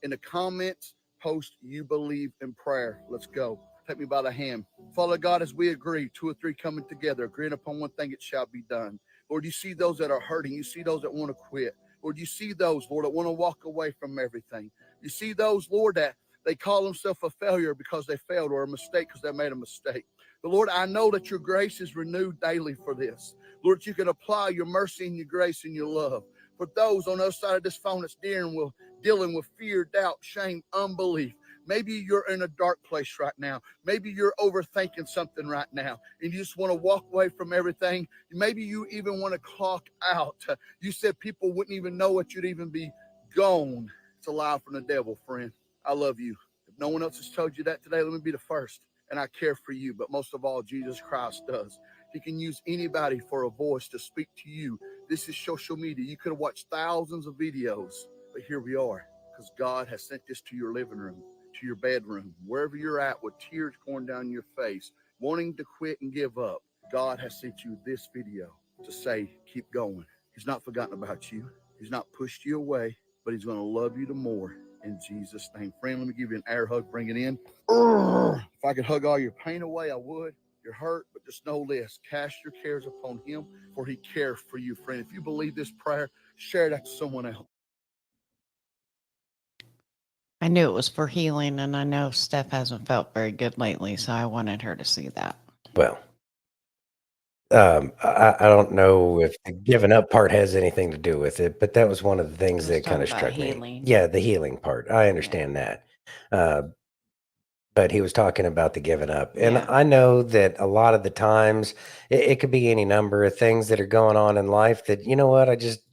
In the comments, post you believe in prayer. Let's go. Take me by the hand. Father God, as we agree, 2 or 3 coming together, agreeing upon one thing, it shall be done. Lord, you see those that are hurting. You see those that want to quit. Lord, you see those, Lord, that want to walk away from everything. You see those, Lord, that they call themselves a failure because they failed, or a mistake because they made a mistake. But Lord, I know that your grace is renewed daily for this. Lord, you can apply your mercy and your grace and your love. For those on the other side of this phone that's dealing with fear, doubt, shame, unbelief. Maybe you're in a dark place right now. Maybe you're overthinking something right now and you just want to walk away from everything. Maybe you even want to clock out. You said people wouldn't even know it, you'd even be gone. It's a lie from the devil, friend. I love you. If no one else has told you that today, let me be the first. And I care for you, but most of all, Jesus Christ does. He can use anybody for a voice to speak to you. This is social media. You could have watched thousands of videos, but here we are because God has sent this to your living room, to your bedroom, wherever you're at with tears going down your face, wanting to quit and give up. God has sent you this video to say, keep going. He's not forgotten about you. He's not pushed you away, but he's going to love you the more in Jesus' name. Friend, let me give you an air hug. Bring it in. If I could hug all your pain away, I would. You're hurt, but just know this. Cast your cares upon him, for he cares for you, friend. If you believe this prayer, share that to someone else. I knew it was for healing, and I know Steph hasn't felt very good lately, so I wanted her to see that. Well, I don't know if the giving up part has anything to do with it, but that was one of the things that kind of struck me. Yeah, the healing part. I understand that. But he was talking about the giving up. And I know that a lot of the times it could be any number of things that are going on in life that, you know what,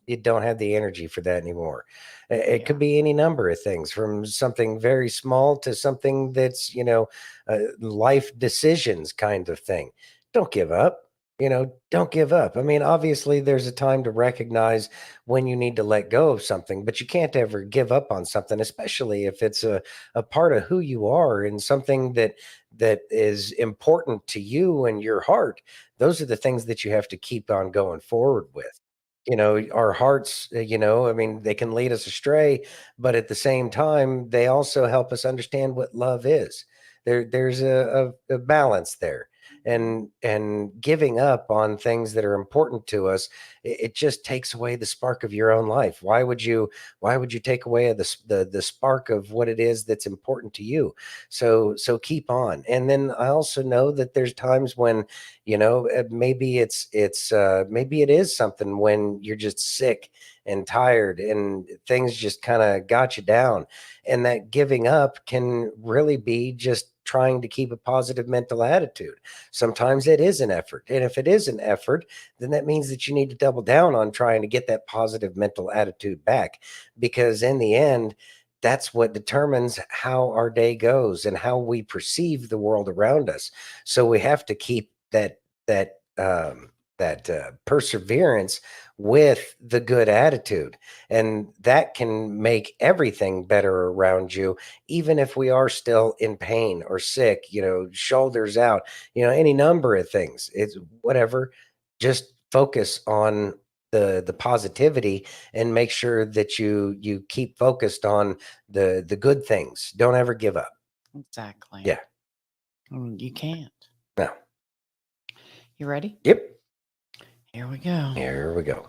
You don't have the energy for that anymore. It could be any number of things, from something very small to something that's, life decisions kind of thing. Don't give up. Don't give up. I mean, obviously, there's a time to recognize when you need to let go of something, but you can't ever give up on something, especially if it's a part of who you are and something that is important to you and your heart. Those are the things that you have to keep on going forward with. Our hearts, I mean, they can lead us astray, but at the same time, they also help us understand what love is. There's a balance there. And giving up on things that are important to us, it just takes away the spark of your own life. Why would you take away the spark of what it is that's important to you? So keep on. And then I also know that there's times when, maybe maybe it is something when you're just sick and tired and things just kind of got you down, and that giving up can really be just trying to keep a positive mental attitude. Sometimes it is an effort, and if it is an effort, then that means that you need to double down on trying to get that positive mental attitude back, because in the end, that's what determines how our day goes and how we perceive the world around us. So we have to keep that perseverance with the good attitude, and that can make everything better around you, even if we are still in pain or sick, shoulders out, any number of things. It's whatever. Just focus on the positivity, and make sure that you keep focused on the good things. Don't ever give up. Exactly. Yeah. You can't. No. You ready? Yep. Here we go. Here we go.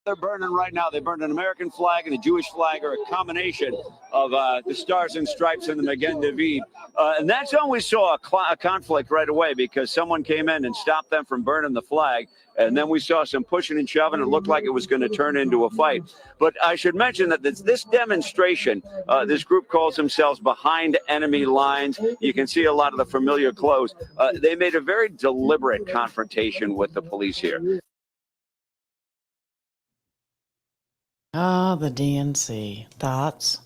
They're burning right now. They burned an American flag and a Jewish flag, or a combination of the Stars and Stripes and the Magen David. And that's when we saw a conflict right away, because someone came in and stopped them from burning the flag. And then we saw some pushing and shoving. It looked like it was going to turn into a fight. But I should mention that this demonstration, this group calls themselves Behind Enemy Lines. You can see a lot of the familiar clothes. They made a very deliberate confrontation with the police here. Ah, the DNC. Thoughts?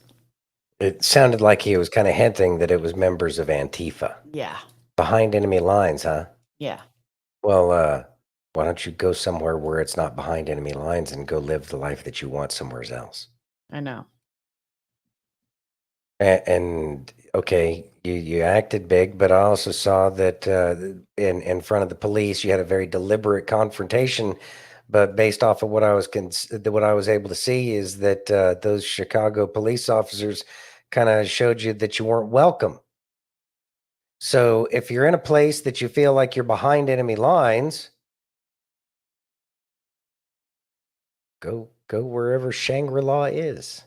It sounded like he was kind of hinting that it was members of Antifa. Yeah. Behind enemy lines, huh? Yeah. Well, why don't you go somewhere where it's not behind enemy lines and go live the life that you want somewhere else? I know. And okay, you acted big, but I also saw that in front of the police, you had a very deliberate confrontation. But based off of what I was able to see, is that those Chicago police officers kind of showed you that you weren't welcome. So if you're in a place that you feel like you're behind enemy lines, go wherever Shangri-La is.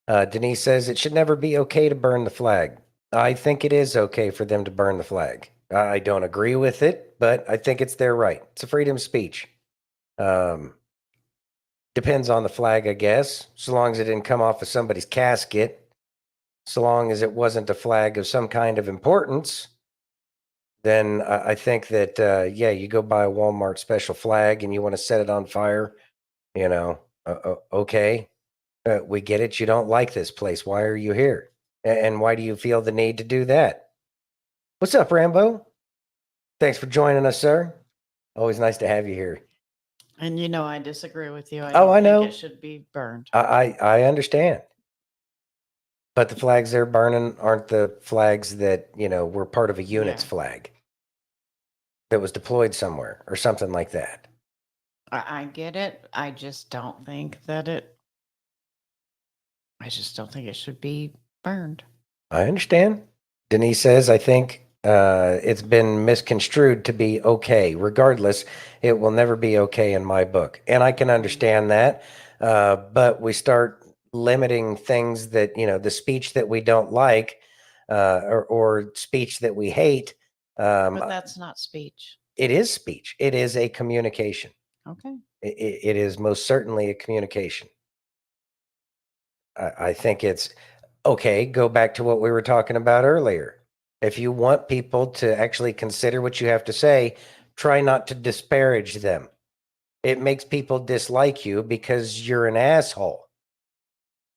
Denise says it should never be okay to burn the flag. I think it is okay for them to burn the flag. I don't agree with it, but I think it's their right. It's a freedom of speech. Depends on the flag, I guess. So long as it didn't come off of somebody's casket, so long as it wasn't a flag of some kind of importance, then I think that, you go buy a Walmart special flag and you want to set it on fire, okay. We get it. You don't like this place. Why are you here? And why do you feel the need to do that? What's up, Rambo? Thanks for joining us, sir. Always nice to have you here. And I disagree with you. I know. Think it should be burned. I understand. But the flags they're burning aren't the flags that, were part of a unit's flag that was deployed somewhere or something like that. I get it. I just don't think it should be burned. I understand. Denise says, I think it's been misconstrued to be okay. Regardless, it will never be okay in my book. And I can understand that. But we start limiting things that, the speech that we don't like or speech that we hate. But that's not speech. It is speech. It is a communication. Okay. It is most certainly a communication. I think it's okay. Go back to what we were talking about earlier. If you want people to actually consider what you have to say, try not to disparage them. It makes people dislike you because you're an asshole.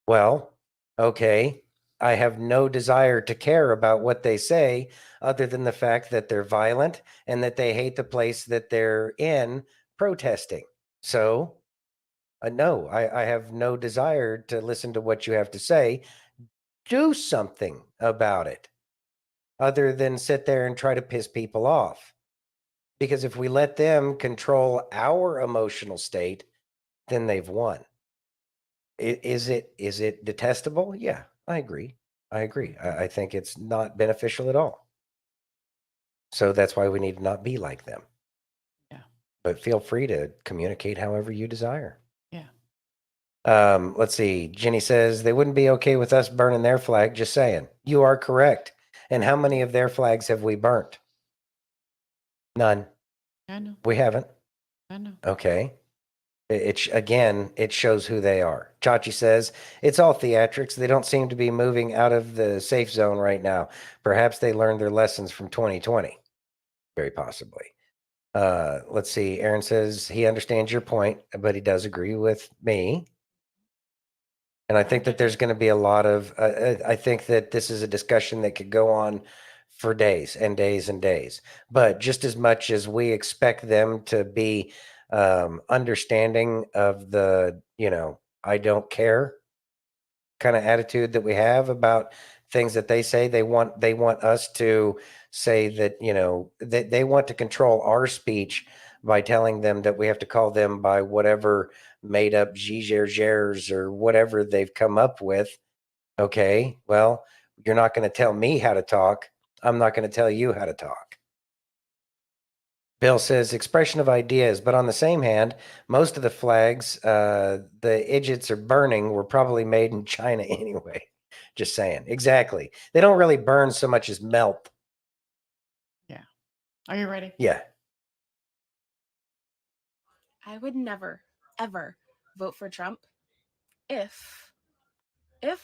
Well, okay. I have no desire to care about what they say other than the fact that they're violent and that they hate the place that they're in protesting. So, no, I have no desire to listen to what you have to say. Do something about it other than sit there and try to piss people off. Because if we let them control our emotional state, then they've won. Is it detestable? Yeah, I agree. I think it's not beneficial at all. So that's why we need to not be like them. Yeah. But feel free to communicate however you desire. Yeah. Let's see. Jenny says they wouldn't be okay with us burning their flag. Just saying. You are correct. And how many of their flags have we burnt? None. I know. We haven't. I know. Okay. Again, it shows who they are. Chachi says it's all theatrics. They don't seem to be moving out of the safe zone right now. Perhaps they learned their lessons from 2020. Very possibly. Let's see. Aaron says he understands your point, but he does agree with me. And I think that there's going to be a lot of, I think that this is a discussion that could go on for days and days and days. But just as much as we expect them to be understanding of the, I don't care kind of attitude that we have about things that they say, they want us to say that, they want to control our speech by telling them that we have to call them by whatever made up gers or whatever they've come up with. Okay, well, you're not going to tell me how to talk. I'm not going to tell you how to talk. Bill says expression of ideas, but on the same hand, most of the flags the idiots are burning were probably made in China anyway. Just saying. Exactly. They don't really burn so much as melt. Yeah. Are you ready? Yeah. I would never, ever vote for Trump if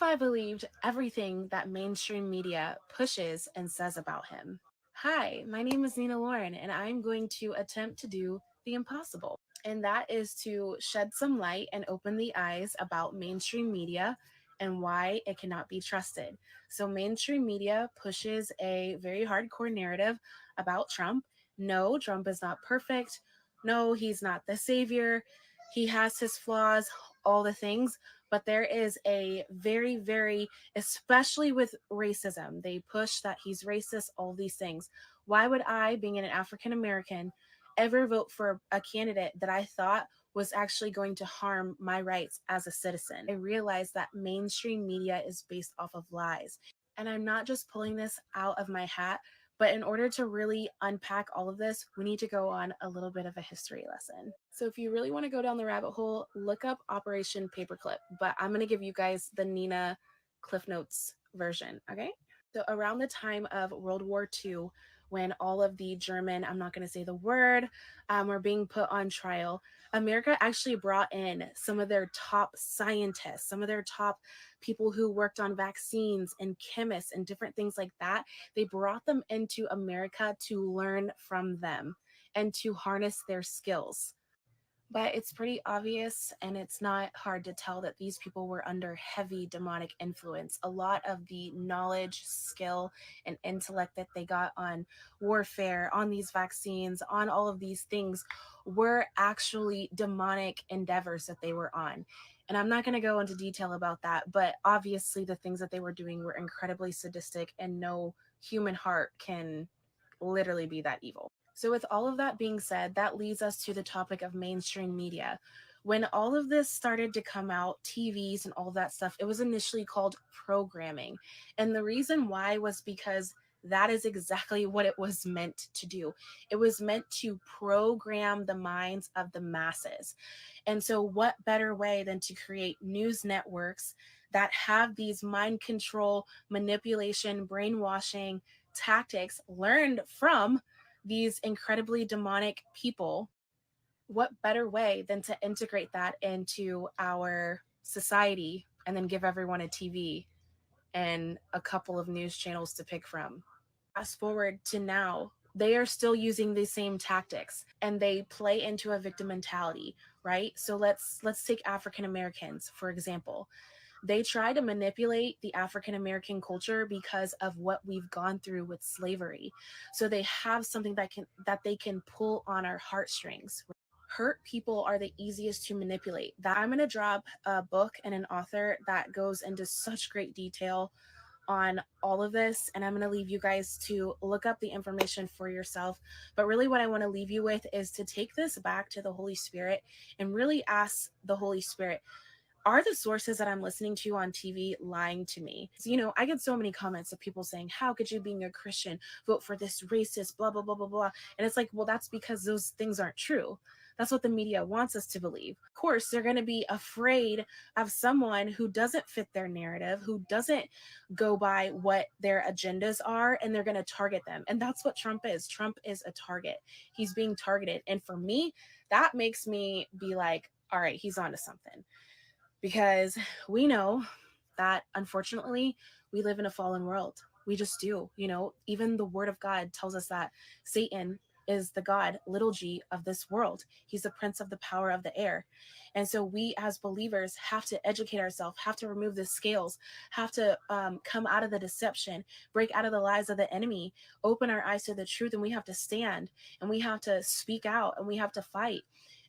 I believed everything that mainstream media pushes and says about him. Hi, my name is Nina Lauren, and I'm going to attempt to do the impossible. And that is to shed some light and open the eyes about mainstream media and why it cannot be trusted. So mainstream media pushes a very hardcore narrative about Trump. No, Trump is not perfect. No, he's not the savior. He has his flaws, all the things. But there is a very, very, especially with racism, they push that he's racist, all these things. Why would I, being an African American, ever vote for a candidate that I thought was actually going to harm my rights as a citizen? I realized that mainstream media is based off of lies. And I'm not just pulling this out of my hat, but in order to really unpack all of this, we need to go on a little bit of a history lesson. So if you really want to go down the rabbit hole, look up Operation Paperclip. But I'm going to give you guys the Nina Cliff Notes version, okay? So around the time of World War II, when all of the German, I'm not going to say the word, were being put on trial, America actually brought in some of their top scientists, some of their top people who worked on vaccines and chemists and different things like that. They brought them into America to learn from them and to harness their skills. But it's pretty obvious, and it's not hard to tell that these people were under heavy demonic influence. A lot of the knowledge, skill, and intellect that they got on warfare, on these vaccines, on all of these things were actually demonic endeavors that they were on. And I'm not going to go into detail about that, but obviously the things that they were doing were incredibly sadistic, and no human heart can literally be that evil. So with all of that being said, that leads us to the topic of mainstream media. When all of this started to come out, TVs and all that stuff, it was initially called programming. And the reason why was because that is exactly what it was meant to do. It was meant to program the minds of the masses. And so what better way than to create news networks that have these mind control, manipulation, brainwashing tactics learned from these incredibly demonic people? What better way than to integrate that into our society and then give everyone a TV and a couple of news channels to pick from? Fast forward to now, they are still using the same tactics, and they play into a victim mentality, right? So let's take African Americans for example. They try to manipulate the African American culture because of what we've gone through with slavery. So they have something that they can pull on our heartstrings. Hurt people are the easiest to manipulate. That I'm going to drop a book and an author that goes into such great detail on all of this, and I'm going to leave you guys to look up the information for yourself. But really what I want to leave you with is to take this back to the Holy Spirit and really ask the Holy Spirit, are the sources that I'm listening to on TV lying to me? So, I get so many comments of people saying, how could you, being a Christian, vote for this racist, blah, blah, blah, blah, blah. And it's like, well, that's because those things aren't true. That's what the media wants us to believe. Of course, they're going to be afraid of someone who doesn't fit their narrative, who doesn't go by what their agendas are, and they're going to target them. And that's what Trump is. Trump is a target. He's being targeted. And for me, that makes me be like, all right, he's onto something. Because we know that unfortunately we live in a fallen world. We just do. Even the word of God tells us that Satan is the God, little g, of this world. He's the prince of the power of the air. And so we as believers have to educate ourselves, have to remove the scales, have to come out of the deception, break out of the lies of the enemy, open our eyes to the truth, and we have to stand, and we have to speak out, and we have to fight,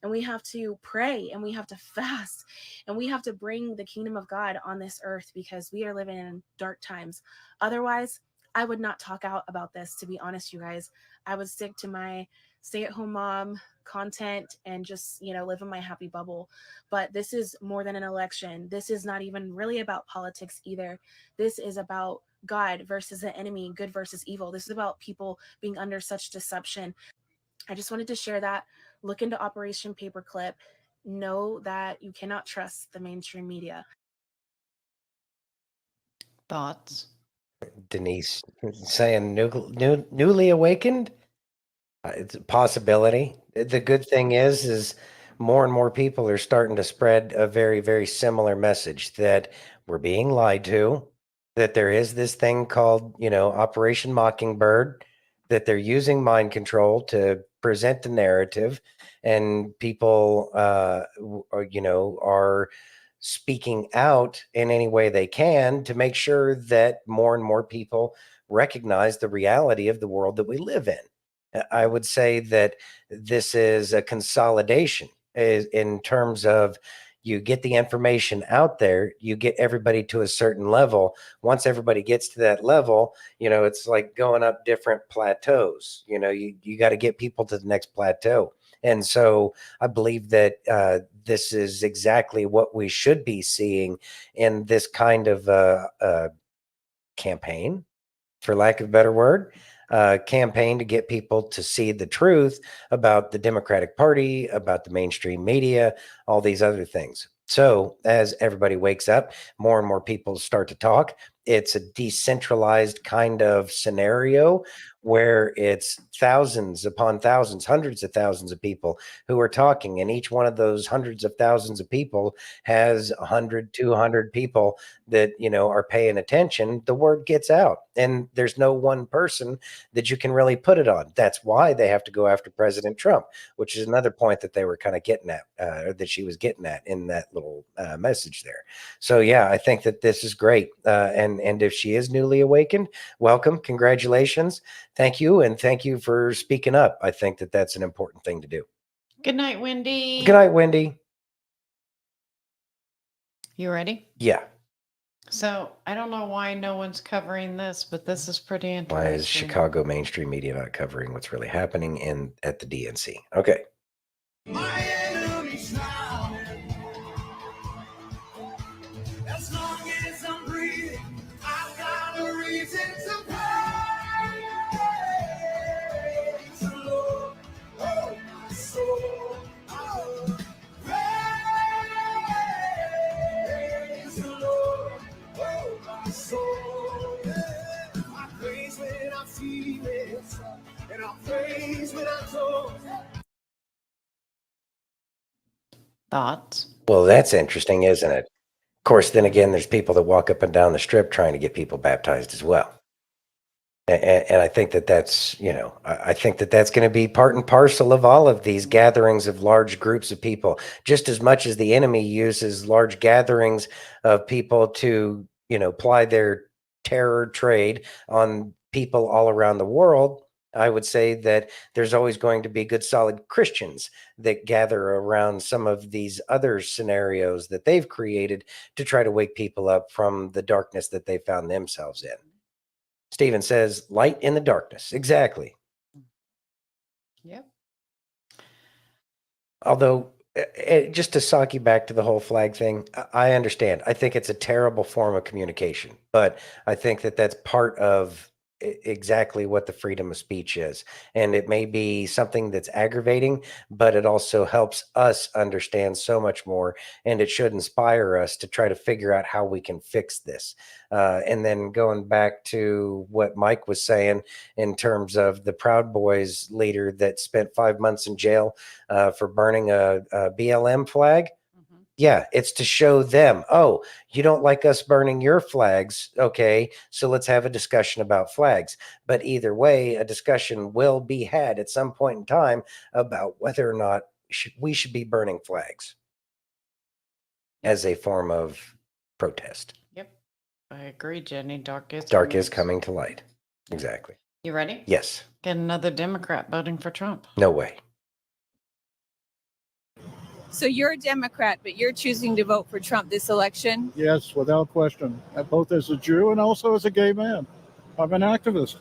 and we have to pray, and we have to fast, and we have to bring the kingdom of God on this earth, because we are living in dark times. Otherwise, I would not talk out about this, to be honest, you guys. I would stick to my stay-at-home mom content and just, live in my happy bubble. But this is more than an election. This is not even really about politics either. This is about God versus the enemy, good versus evil. This is about people being under such deception. I just wanted to share that. Look into Operation Paperclip. Know that you cannot trust the mainstream media. Thoughts? Denise saying newly awakened. It's a possibility. The good thing is more and more people are starting to spread a very, very similar message that we're being lied to, that there is this thing called, Operation Mockingbird, that they're using mind control to present the narrative, and people, are speaking out in any way they can to make sure that more and more people recognize the reality of the world that we live in. I would say that this is a consolidation in terms of you get the information out there, you get everybody to a certain level. Once everybody gets to that level, it's like going up different plateaus. You got to get people to the next plateau. And so I believe that this is exactly what we should be seeing in this kind of campaign, for lack of a better word, campaign to get people to see the truth about the Democratic Party, about the mainstream media, all these other things. So as everybody wakes up, more and more people start to talk. It's a decentralized kind of scenario where it's thousands upon thousands, hundreds of thousands of people who are talking. And each one of those hundreds of thousands of people has 100, 200 people that, are paying attention. The word gets out, and there's no one person that you can really put it on. That's why they have to go after President Trump, which is another point that they were kind of getting at, or that she was getting at in that little message there. So yeah, I think that this is great. And if she is newly awakened, welcome, congratulations. Thank you. And thank you for speaking up. I think that that's an important thing to do. Good night, Wendy. Good night, Wendy. You ready? Yeah. So I don't know why no one's covering this, but this is pretty interesting. Why is Chicago mainstream media not covering what's really happening at the DNC? Okay. As long as I'm breathing, I've got a reason to praise the Lord. Oh, my soul. Oh, praise the Lord. Oh, my soul. Yeah. I praise when I feel it, and I praise when I don't. Thoughts? Well, that's interesting, isn't it? Of course, then again, there's people that walk up and down the strip trying to get people baptized as well. And I think that that's, I think that that's going to be part and parcel of all of these gatherings of large groups of people, just as much as the enemy uses large gatherings of people to, ply their terror trade on people all around the world. I would say that there's always going to be good, solid Christians that gather around some of these other scenarios that they've created to try to wake people up from the darkness that they found themselves in. Stephen says, light in the darkness. Exactly. Yep. Although, just to sock you back to the whole flag thing, I understand. I think it's a terrible form of communication, but I think that that's part of exactly what the freedom of speech is. And it may be something that's aggravating, but it also helps us understand so much more. And it should inspire us to try to figure out how we can fix this. And then going back to what Mike was saying in terms of the Proud Boys leader that spent 5 months in jail for burning a BLM flag. Yeah, it's to show them, oh, you don't like us burning your flags. Okay, so let's have a discussion about flags. But either way, a discussion will be had at some point in time about whether or not we should be burning flags as a form of protest. Yep. I agree, Jenny. Dark is coming to light. Exactly. You ready? Yes. Get another Democrat voting for Trump. No way. So you're a Democrat, but you're choosing to vote for Trump this election? Yes, without question. Both as a Jew and also as a gay man. I'm an activist.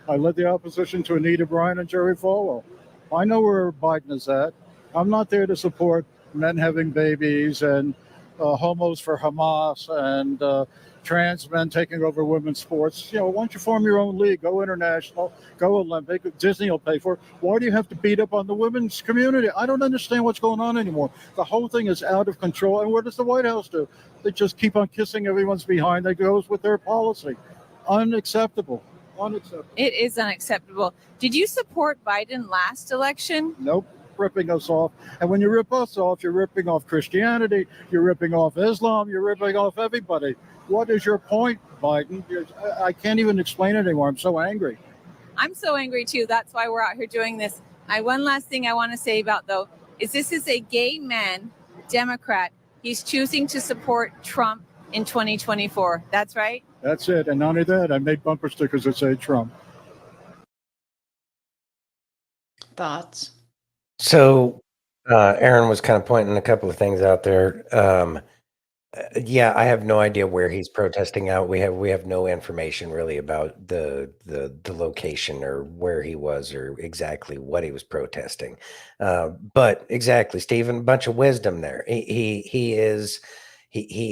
I led the opposition to Anita Bryant and Jerry Falwell. I know where Biden is at. I'm not there to support men having babies and homos for Hamas and trans men taking over women's sports. Why don't you form your own league? Go international, go Olympic. Disney will pay for it. Why do you have to beat up on the women's community? I don't understand what's going on anymore. The whole thing is out of control. And what does the White House do? They just keep on kissing everyone's behind. That goes with their policy. Unacceptable. Unacceptable. It is unacceptable. Did you support Biden last election? Nope. Ripping us off. And when you rip us off, you're ripping off Christianity, you're ripping off Islam, you're ripping off everybody. What is your point, Biden? I can't even explain it anymore. I'm so angry. I'm so angry too. That's why we're out here doing this. One last thing I want to say about though is this is a gay man, Democrat. He's choosing to support Trump in 2024. That's right. That's it. And not only that, I made bumper stickers that say Trump. Thoughts? So Aaron was kind of pointing a couple of things out there. Yeah, I have no idea where he's protesting out. We have no information really about the location or where he was or exactly what he was protesting. But exactly, Stephen, a bunch of wisdom there. He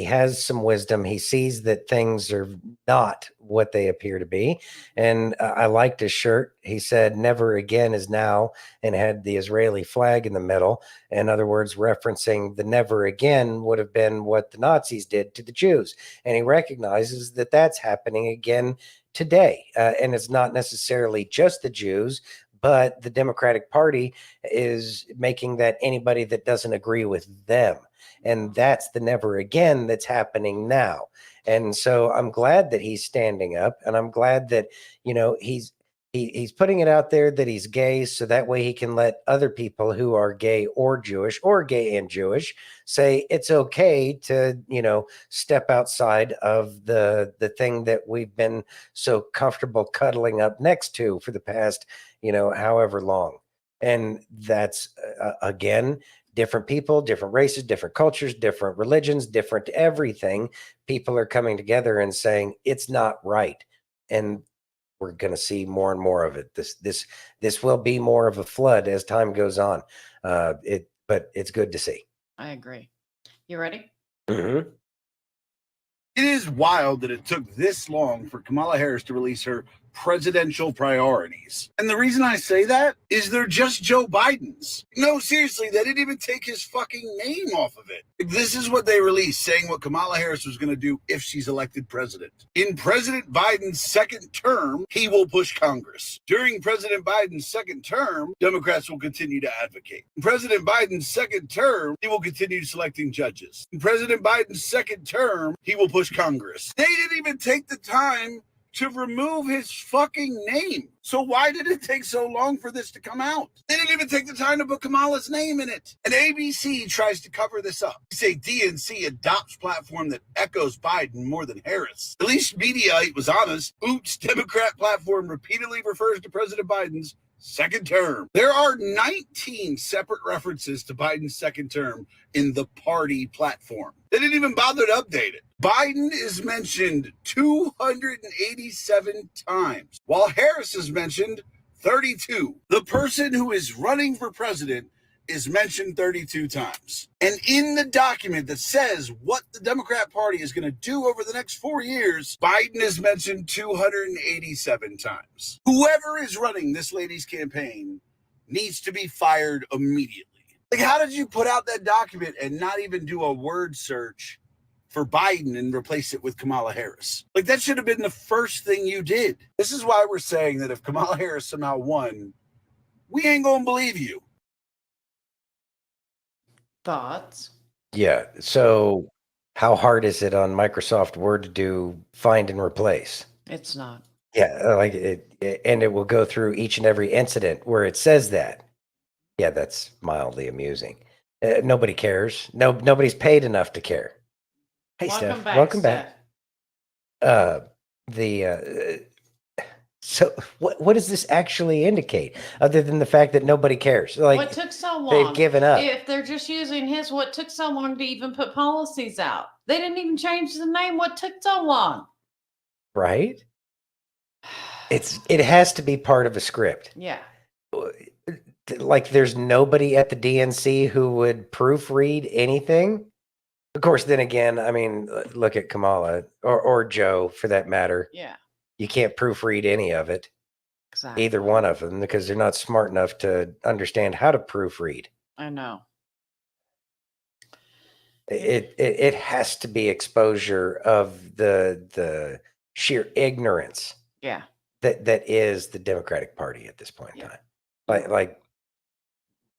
has some wisdom. He sees that things are not what they appear to be. And I liked his shirt. He said, never again is now, and had the Israeli flag in the middle. In other words, referencing the never again would have been what the Nazis did to the Jews. And he recognizes that that's happening again today. And it's not necessarily just the Jews, but the Democratic Party is making that anybody that doesn't agree with them. And that's the never again that's happening now. And so I'm glad that he's standing up, and I'm glad that, he's putting it out there that he's gay, so that way he can let other people who are gay or Jewish or gay and Jewish say it's okay to, step outside of the thing that we've been so comfortable cuddling up next to for the past, however long. And that's, again, different people, different races, different cultures, different religions, different everything. People are coming together and saying it's not right. And we're going to see more and more of it. This will be more of a flood as time goes on. But it's good to see. I agree. You ready? Mm-hmm. It is wild that it took this long for Kamala Harris to release her presidential priorities. And the reason I say that is they're just Joe Biden's. No, seriously, they didn't even take his fucking name off of it. This is what they released, saying what Kamala Harris was going to do if she's elected president. In President Biden's second term, he will push Congress. During President Biden's second term, Democrats will continue to advocate. In President Biden's second term, he will continue selecting judges. In President Biden's second term, he will push Congress. They didn't even take the time to remove his fucking name. So why did it take so long for this to come out? They didn't even take the time to put Kamala's name in it. And ABC tries to cover this up. They say DNC adopts platform that echoes Biden more than Harris. At least Mediaite was honest. Oops, Democrat platform repeatedly refers to President Biden's second term. There are 19 separate references to Biden's second term in the party platform. They didn't even bother to update it. Biden is mentioned 287 times, while Harris is mentioned 32. The person who is running for president is mentioned 32 times. And in the document that says what the Democrat Party is going to do over the next 4 years, Biden is mentioned 287 times. Whoever is running this lady's campaign needs to be fired immediately. Like, how did you put out that document and not even do a word search for Biden and replace it with Kamala Harris? Like, that should have been the first thing you did. This is why we're saying that if Kamala Harris somehow won, we ain't gonna believe you. Thoughts? Yeah. So how hard is it on Microsoft Word to do find and replace? It's not. Yeah, like and it will go through each and every incident where it says that. Yeah, that's mildly amusing. Nobody cares. Nobody's paid enough to care. Hey, Welcome Steph. back, Welcome Steph. back. So what does this actually indicate, other than the fact that nobody cares? Like, What took so long? they've given up, If they're just using his, what took so long to even put policies out? They didn't even change the name. What took so long? right? It has to be part of a script. Yeah. Like, there's nobody at the DNC who would proofread anything. Of course, then again, I mean, look at Kamala or Joe for that matter. Yeah. You can't proofread any of it, Exactly. either one of them, because they're not smart enough to understand how to proofread. I know. It has to be exposure of the sheer ignorance Yeah. that is the Democratic Party at this point in time. Like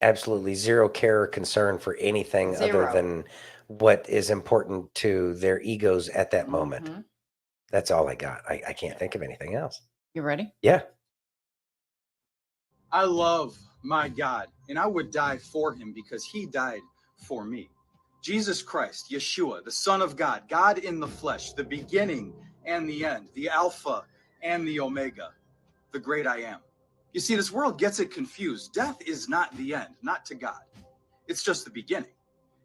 absolutely zero care or concern for anything Zero. other than what is important to their egos at that moment. Mhm. That's all I got. I can't think of anything else. You ready? Yeah. I love my God, and I would die for him because he died for me. Jesus Christ, Yeshua, the Son of God, God in the flesh, the beginning and the end, the Alpha and the Omega, the great I am. You see, this world gets it confused. Death is not the end, not to God. It's just the beginning.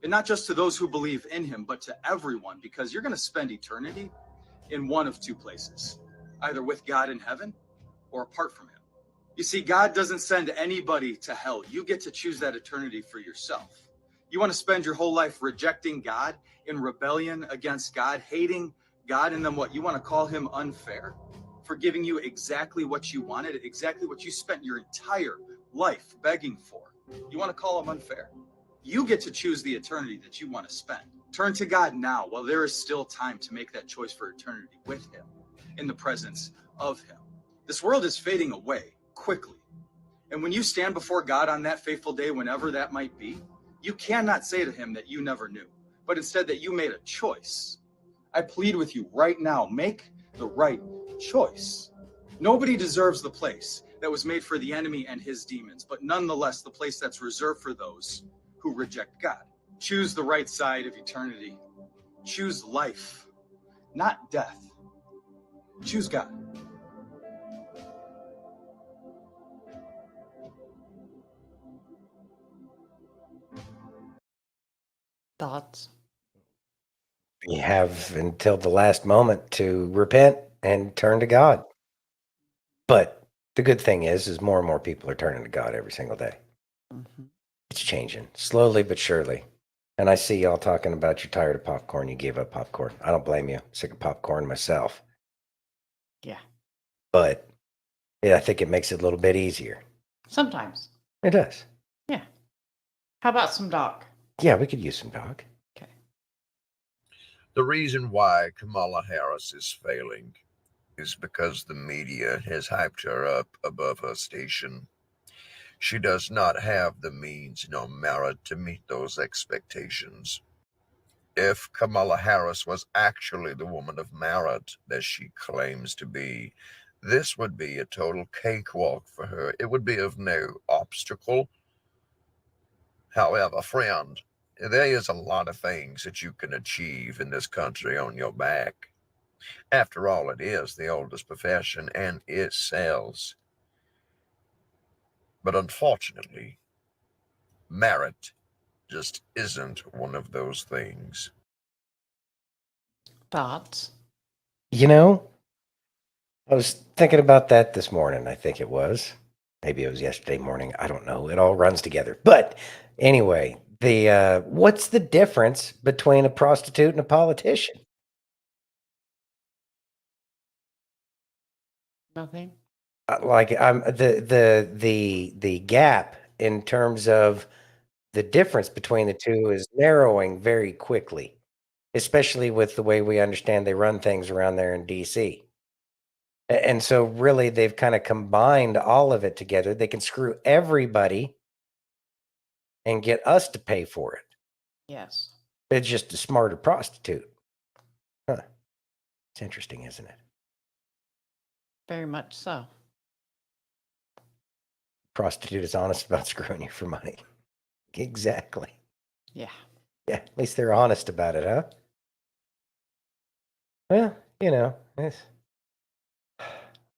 And not just to those who believe in him, but to everyone, because you're going to spend eternity in one of two places, either with God in heaven or apart from him. You see, God doesn't send anybody to hell. You get to choose that eternity for yourself. You want to spend your whole life rejecting God, in rebellion against God, hating God, and then what? You want to call him unfair for giving you exactly what you wanted, exactly what you spent your entire life begging for. You want to call him unfair? You get to choose the eternity that you want to spend. Turn to God now while there is still time to make that choice for eternity with him, in the presence of him. This world is fading away quickly. And when you stand before God on that fateful day, whenever that might be, you cannot say to him that you never knew, but instead that you made a choice. I plead with you right now, make the right choice. Nobody deserves the place that was made for the enemy and his demons, but nonetheless, the place that's reserved for those who reject God. Choose the right side of eternity. Choose life, not death. Choose God. Thoughts? You have until the last moment to repent and turn to God. But the good thing is more and more people are turning to God every single day. Mm-hmm. It's changing slowly but surely. And I see y'all talking about you're tired of popcorn. You gave up popcorn. I don't blame you. I'm sick of popcorn myself. Yeah. But yeah, I think it makes it a little bit easier. Sometimes. It does. Yeah. How about some dog? Yeah, we could use some dog. The reason why Kamala Harris is failing is because the media has hyped her up above her station. She does not have the means nor merit to meet those expectations. if Kamala Harris was actually the woman of merit that she claims to be, this would be a total cakewalk for her. It would be of no obstacle. However, friend, there is a lot of things that you can achieve in this country on your back. After all, it is the oldest profession and it sells. But unfortunately, merit just isn't one of those things. Thoughts? You know, I was thinking about that this morning, I think it was. Maybe it was yesterday morning. I don't know. It all runs together. But anyway, what's the difference between a prostitute and a politician? Nothing. Like I'm the gap in terms of the difference between the two is narrowing very quickly, especially with the way we understand they run things around there in DC. And so really they've kind of combined all of it together. They can screw everybody and get us to pay for it. Yes. It's just a smarter prostitute. Huh. It's interesting, isn't it? Very much so. Prostitute is honest about screwing you for money. Exactly. Yeah. Yeah, at least they're honest about it, huh? Well, it's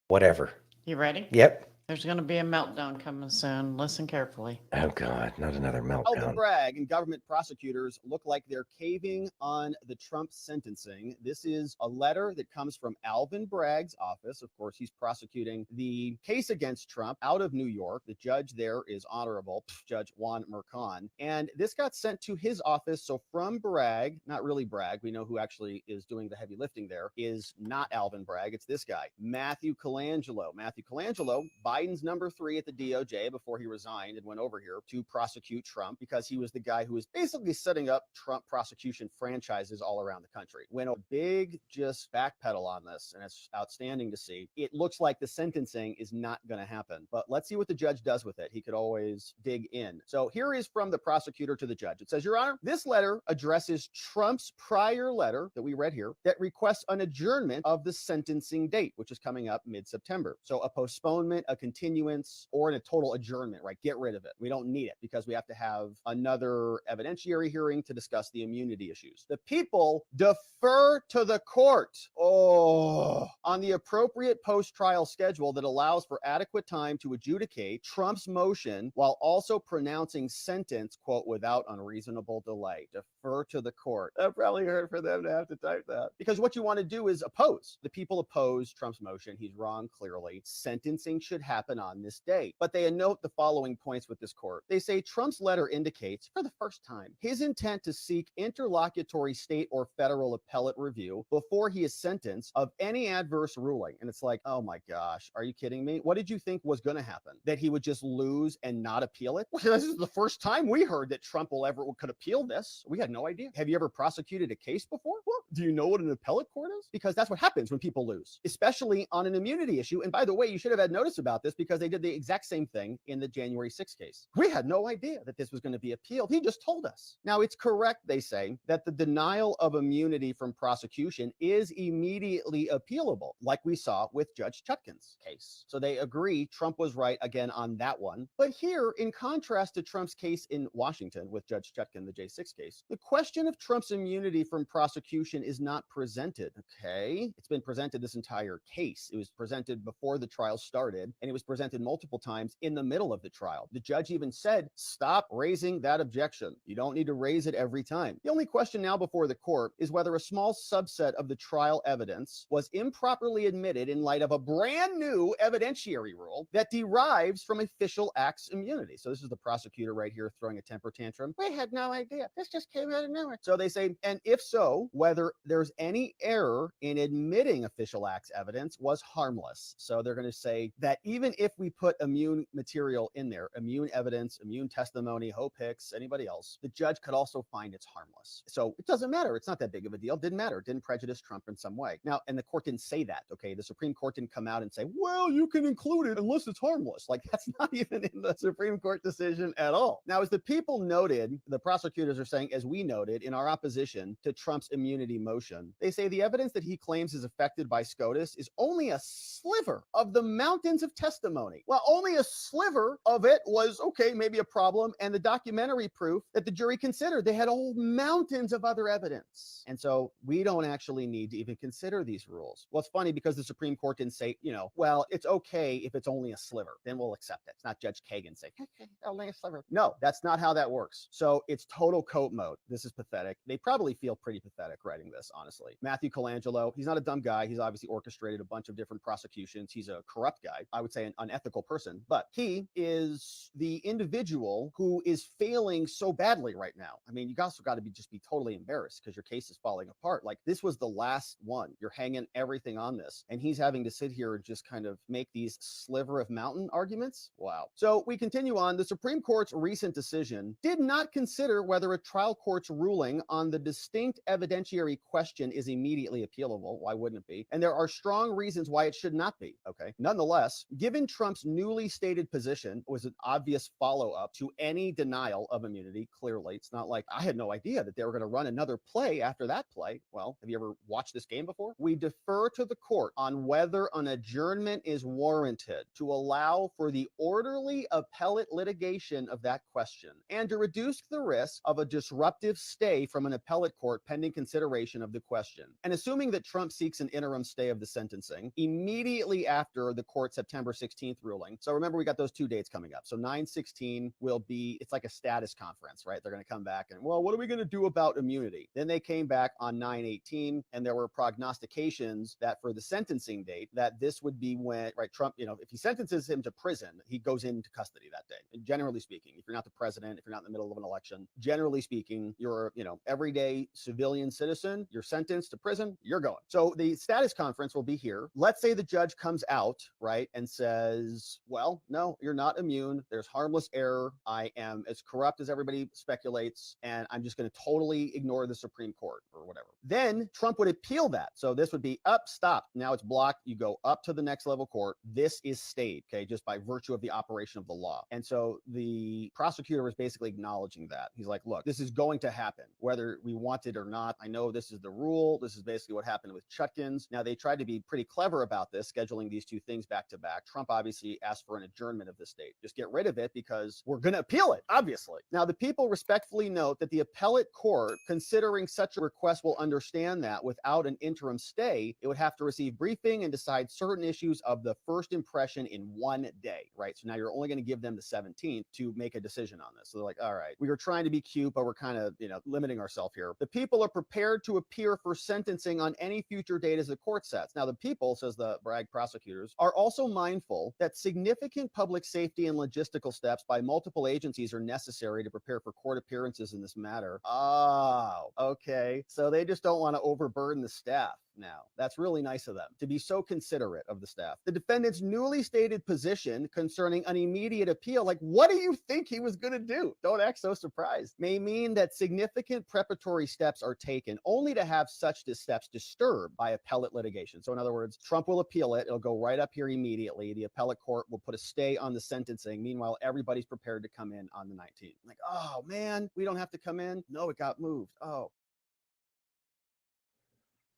whatever. You ready? Yep. There's going to be a meltdown coming soon. Listen carefully. Oh, God, not another Alvin meltdown. Bragg and government prosecutors look like they're caving on the Trump sentencing. This is a letter that comes from Alvin Bragg's office. Of course, he's prosecuting the case against Trump out of New York. The judge there is Honorable Judge Juan Merchan. And this got sent to his office. So from Bragg, not really Bragg, we know who actually is doing the heavy lifting there, is not Alvin Bragg. It's this guy, Matthew Colangelo. Matthew Colangelo, Biden's number 3 at the DOJ before he resigned and went over here to prosecute Trump because he was the guy who was basically setting up Trump prosecution franchises all around the country. Went a big just backpedal on this, and it's outstanding to see. It looks like the sentencing is not going to happen, but let's see what the judge does with it. He could always dig in. So here is from the prosecutor to the judge. It says, Your Honor, this letter addresses Trump's prior letter that we read here that requests an adjournment of the sentencing date, which is coming up mid-September. So a postponement, a continuance, or a total adjournment, right? Get rid of it. We don't need it because we have to have another evidentiary hearing to discuss the immunity issues. The people defer to the court on the appropriate post-trial schedule that allows for adequate time to adjudicate Trump's motion while also pronouncing sentence, quote, without unreasonable delay. Defer to the court. That probably hurt for them to have to type that. Because what you want to do is oppose. The people oppose Trump's motion. He's wrong, clearly. Sentencing should happen on this day. But they note the following points with this court. They say Trump's letter indicates, for the first time, his intent to seek interlocutory state or federal appellate review before he is sentenced of any adverse ruling. And it's like, oh my gosh, are you kidding me? What did you think was going to happen? That he would just lose and not appeal it? Well, this is the first time we heard that Trump could appeal this. We had no idea. Have you ever prosecuted a case before? Well, do you know what an appellate court is? Because that's what happens when people lose, especially on an immunity issue. And by the way, you should have had notice about this because they did the exact same thing in the January 6th case. We had no idea that this was going to be appealed. He just told us. Now, it's correct, they say, that the denial of immunity from prosecution is immediately appealable, like we saw with Judge Chutkan's case. So they agree Trump was right again on that one. But here, in contrast to Trump's case in Washington with Judge Chutkan, the J6 case, the question of Trump's immunity from prosecution is not presented. Okay, it's been presented this entire case. It was presented before the trial started, and it was presented multiple times in the middle of the trial. The judge even said, stop raising that objection. You don't need to raise it every time. The only question now before the court is whether a small subset of the trial evidence was improperly admitted in light of a brand new evidentiary rule that derives from official acts immunity. So this is the prosecutor right here throwing a temper tantrum. We had no idea. This just came out of nowhere. So they say, and if so, whether there's any error in admitting official acts evidence was harmless. So they're going to say that even even if we put immune material in there, immune evidence, immune testimony, Hope Hicks, anybody else, the judge could also find it's harmless. So it doesn't matter. It's not that big of a deal. Didn't matter. It didn't prejudice Trump in some way. Now, and the court didn't say that, okay? The Supreme Court didn't come out and say, well, you can include it unless it's harmless. Like, that's not even in the Supreme Court decision at all. Now, as the people noted, the prosecutors are saying, as we noted in our opposition to Trump's immunity motion, they say the evidence that he claims is affected by SCOTUS is only a sliver of the mountains of testimony. Well, only a sliver of it was, okay, maybe a problem, and the documentary proof that the jury considered. They had whole mountains of other evidence. And so we don't actually need to even consider these rules. Well, it's funny because the Supreme Court didn't say, well, it's okay if it's only a sliver. Then we'll accept it. It's not Judge Kagan saying, okay, only a sliver. No, that's not how that works. So it's total coat mode. This is pathetic. They probably feel pretty pathetic writing this, honestly. Matthew Colangelo, he's not a dumb guy. He's obviously orchestrated a bunch of different prosecutions. He's a corrupt guy. I would say an unethical person, but he is the individual who is failing so badly right now. I mean, you also got to be totally embarrassed because your case is falling apart. Like, this was the last one. You're hanging everything on this, and he's having to sit here and just kind of make these sliver of mountain arguments. Wow. So we continue on. The Supreme Court's recent decision did not consider whether a trial court's ruling on the distinct evidentiary question is immediately appealable. Why wouldn't it be? And there are strong reasons why it should not be. Okay. Nonetheless, given Trump's newly stated position was an obvious follow-up to any denial of immunity. Clearly, it's not like I had no idea that they were going to run another play after that play. Well, have you ever watched this game before? We defer to the court on whether an adjournment is warranted to allow for the orderly appellate litigation of that question and to reduce the risk of a disruptive stay from an appellate court pending consideration of the question. And assuming that Trump seeks an interim stay of the sentencing immediately after the court's September 16th ruling. So remember, we got those 2 dates coming up. So 9/16 will be, it's like a status conference, right? They're going to come back and, well, what are we going to do about immunity? Then they came back on 9/18, and there were prognostications that for the sentencing date, that this would be when, right, Trump, if he sentences him to prison, he goes into custody that day. And generally speaking, if you're not the president, if you're not in the middle of an election, generally speaking, you're, everyday civilian citizen, you're sentenced to prison, you're going. So the status conference will be here. Let's say the judge comes out, right, and says, well, no, you're not immune. There's harmless error. I am as corrupt as everybody speculates, and I'm just going to totally ignore the Supreme Court or whatever. Then Trump would appeal that. So this would be up, stop. Now it's blocked. You go up to the next level court. This is stayed, okay, just by virtue of the operation of the law. And so the prosecutor was basically acknowledging that. He's like, look, this is going to happen, whether we want it or not. I know this is the rule. This is basically what happened with Chutkin's. Now, they tried to be pretty clever about this, scheduling these two things back to back. Trump obviously asked for an adjournment of this date. Just get rid of it because we're going to appeal it, obviously. Now, the people respectfully note that the appellate court, considering such a request, will understand that without an interim stay, it would have to receive briefing and decide certain issues of the first impression in 1 day, right? So now you're only going to give them the 17th to make a decision on this. So they're like, all right, we were trying to be cute, but we're kind of, limiting ourselves here. The people are prepared to appear for sentencing on any future date as the court sets. Now, the people, says the Bragg prosecutors, are also mindful that significant public safety and logistical steps by multiple agencies are necessary to prepare for court appearances in this matter. Oh, okay. So they just don't want to overburden the staff. Now, that's really nice of them to be so considerate of the staff. The defendant's newly stated position concerning an immediate appeal, like, what do you think he was going to do? Don't act so surprised. May mean that significant preparatory steps are taken only to have such steps disturbed by appellate litigation. So in other words, Trump will appeal it. It'll go right up here immediately. The appellate court will put a stay on the sentencing. Meanwhile, everybody's prepared to come in on the 19th. Like, oh man, we don't have to come in. No, it got moved. Oh.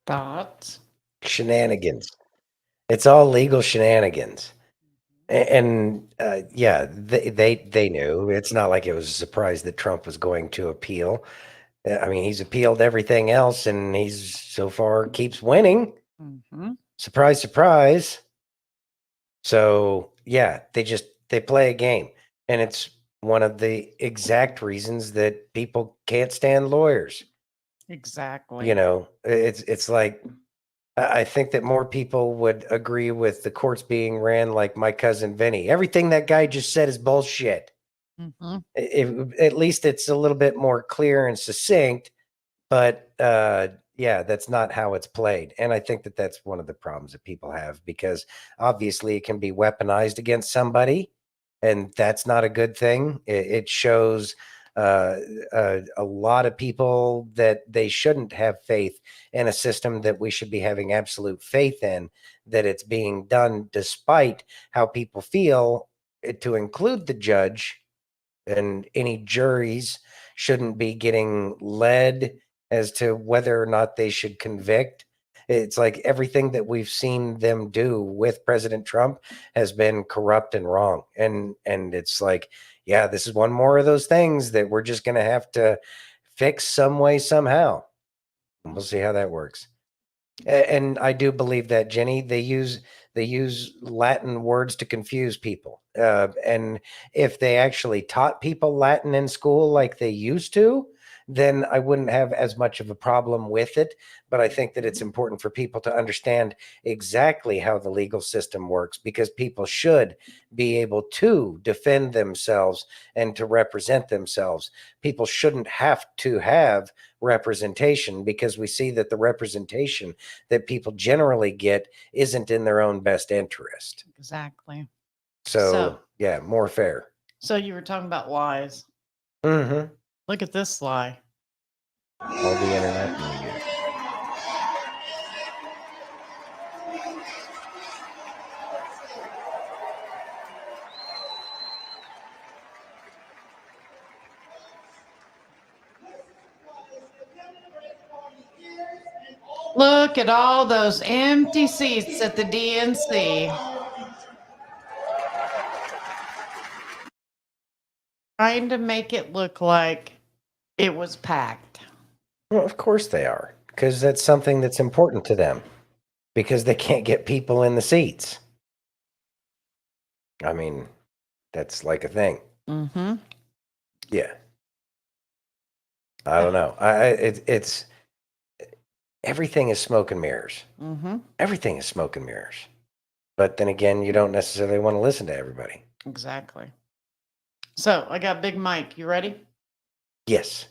Thoughts? Shenanigans. It's all legal shenanigans. And yeah, they knew. It's not like it was a surprise that Trump was going to appeal. I mean, he's appealed everything else, and he's so far keeps winning. Mm-hmm. Surprise, surprise. So yeah, they play a game, and it's one of the exact reasons that people can't stand lawyers. Exactly. It's like, I think that more people would agree with the courts being ran like my cousin Vinny. Everything that guy just said is bullshit. Mm-hmm. At least it's a little bit more clear and succinct, but that's not how it's played. And I think that that's one of the problems that people have, because obviously it can be weaponized against somebody, and that's not a good thing. It shows a lot of people that they shouldn't have faith in a system that we should be having absolute faith in, that it's being done despite how people feel, to include the judge, and any juries shouldn't be getting led as to whether or not they should convict. It's like everything that we've seen them do with President Trump has been corrupt and wrong. And it's like, yeah, this is one more of those things that we're just going to have to fix some way, somehow. We'll see how that works. And I do believe that, Jenny, they use Latin words to confuse people. And if they actually taught people Latin in school like they used to, then I wouldn't have as much of a problem with it. But I think that it's important for people to understand exactly how the legal system works, because people should be able to defend themselves and to represent themselves. People shouldn't have to have representation, because we see that the representation that people generally get isn't in their own best interest. Exactly. So yeah, more fair. So you were talking about lies. Mm-hmm. Look at this lie. All the internet media. Look at all those empty seats at the DNC. Trying to make it look like it was packed. Well, of course they are, because that's something that's important to them, because they can't get people in the seats. I mean, that's like a thing. Mm-hmm. Yeah. I don't know. It's everything is smoke and mirrors. Mm-hmm. Everything is smoke and mirrors. But then again, you don't necessarily want to listen to everybody. Exactly. So I got Big Mike. You ready? Yes.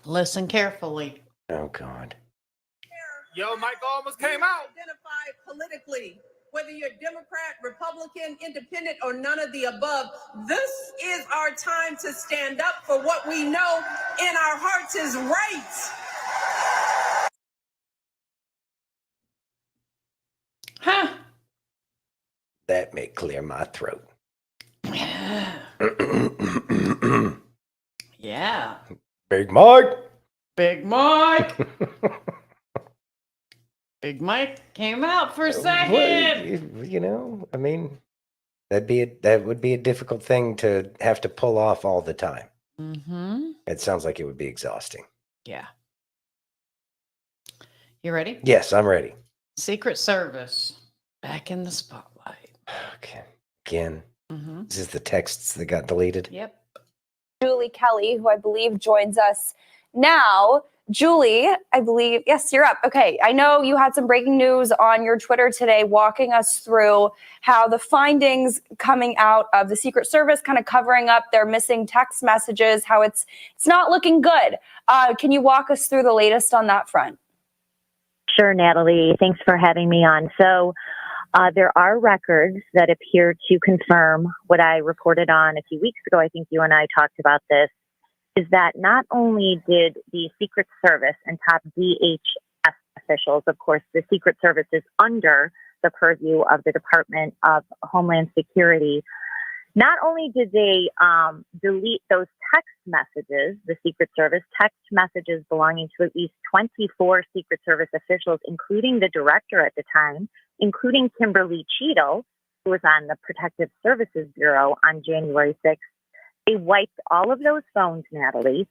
Listen carefully. Oh, God. Yo, Michael almost came out. Identify politically, whether you're Democrat, Republican, Independent, or none of the above. This is our time to stand up for what we know in our hearts is right. Huh. That may clear my throat. Yeah. Big Mike. Big Mike. Big Mike came out for a second. Well, you know, I mean, that would be a difficult thing to have to pull off all the time. Mm-hmm. It sounds like it would be exhausting. Yeah. You ready? Yes, I'm ready. Secret Service back in the spotlight. Okay. Again. Mm-hmm. This is the texts that got deleted. Yep. Julie Kelly, who I believe joins us now. Julie, I believe, yes, you're up. Okay, I know you had some breaking news on your Twitter today walking us through how the findings coming out of the Secret Service kind of covering up their missing text messages, how it's not looking good. Can you walk us through the latest on that front? Sure, Natalie. Thanks for having me on. So there are records that appear to confirm what I reported on a few weeks ago. I think you and I talked about this, is that not only did the Secret Service and top DHS officials, of course, the Secret Service is under the purview of the Department of Homeland Security. Not only did they delete those text messages, the Secret Service, text messages belonging to at least 24 Secret Service officials, including the director at the time, including Kimberly Cheadle, who was on the Protective Services Bureau on January 6th. They wiped all of those phones, Natalie.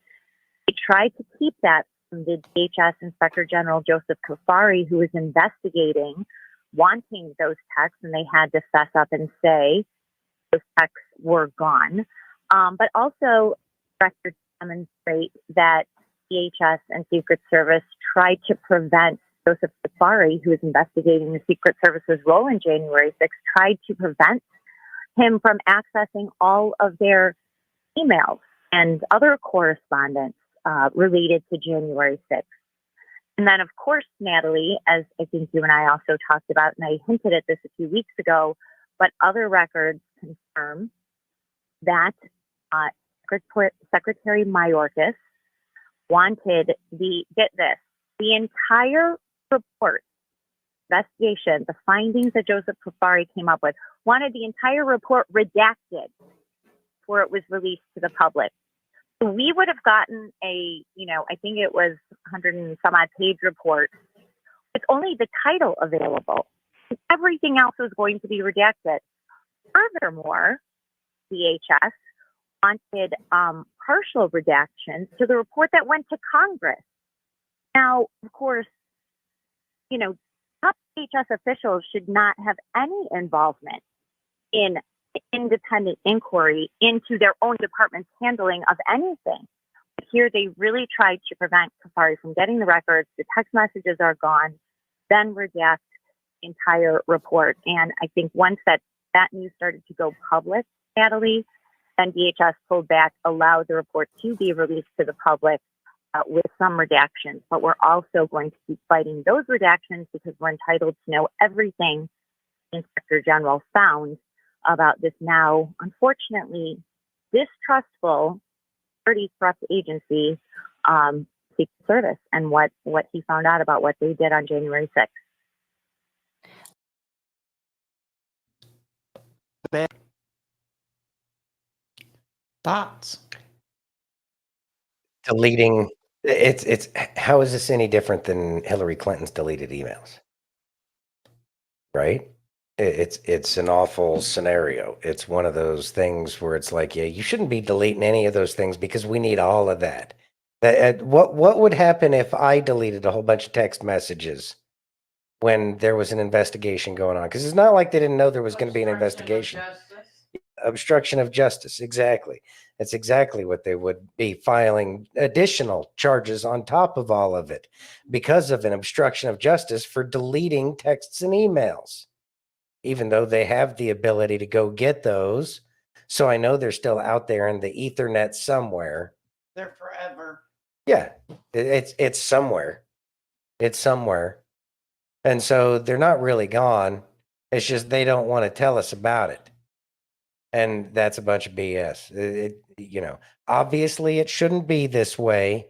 They tried to keep that from the DHS Inspector General Joseph Kafari, who was investigating, wanting those texts, and they had to fess up and say those texts were gone. But also, records demonstrate that DHS and Secret Service tried to prevent Joseph Kafari, who was investigating the Secret Service's role in January 6th, tried to prevent him from accessing all of their emails and other correspondence related to January 6th. And then, of course, Natalie, as I think you and I also talked about, and I hinted at this a few weeks ago, but other records confirm that Secretary Mayorkas wanted get this, the entire report, investigation, the findings that Joseph Kafari came up with, wanted the entire report redacted before it was released to the public. So we would have gotten I think it was 100 and some odd page report with only the title available. Everything else was going to be redacted. Furthermore, DHS wanted partial redactions to the report that went to Congress. Now, of course, top DHS officials should not have any involvement in independent inquiry into their own department's handling of anything. But here they really tried to prevent Kafari from getting the records. The text messages are gone, then redact the entire report. And I think once that news started to go public, Natalie, then DHS pulled back, allowed the report to be released to the public with some redactions. But we're also going to keep fighting those redactions because we're entitled to know everything the Inspector General found about this now, unfortunately, distrustful, pretty corrupt agency, Secret Service, and what he found out about what they did on January 6th. Thoughts? Deleting it's how is this any different than Hillary Clinton's deleted emails? Right? It's an awful scenario. It's one of those things where it's like, yeah, you shouldn't be deleting any of those things because we need all of that. What would happen if I deleted a whole bunch of text messages when there was an investigation going on? Because it's not like they didn't know there was going to be an investigation. Obstruction of justice, exactly. That's exactly what they would be, filing additional charges on top of all of it because of an obstruction of justice for deleting texts and emails, even though they have the ability to go get those. So I know they're still out there in the Ethernet somewhere. They're forever. Yeah, it's somewhere. It's somewhere. And so they're not really gone. It's just they don't want to tell us about it. And that's a bunch of BS. Obviously it shouldn't be this way,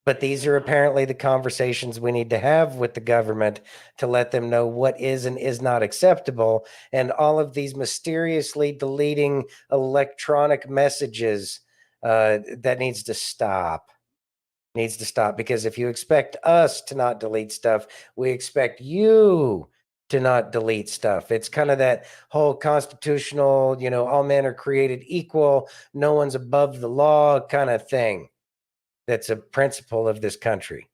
but these are apparently the conversations we need to have with the government to let them know what is and is not acceptable. And all of these mysteriously deleting electronic messages, that needs to stop. Needs to stop, because if you expect us to not delete stuff, we expect you to not delete stuff. It's kind of that whole constitutional, all men are created equal, no one's above the law kind of thing. That's a principle of this country.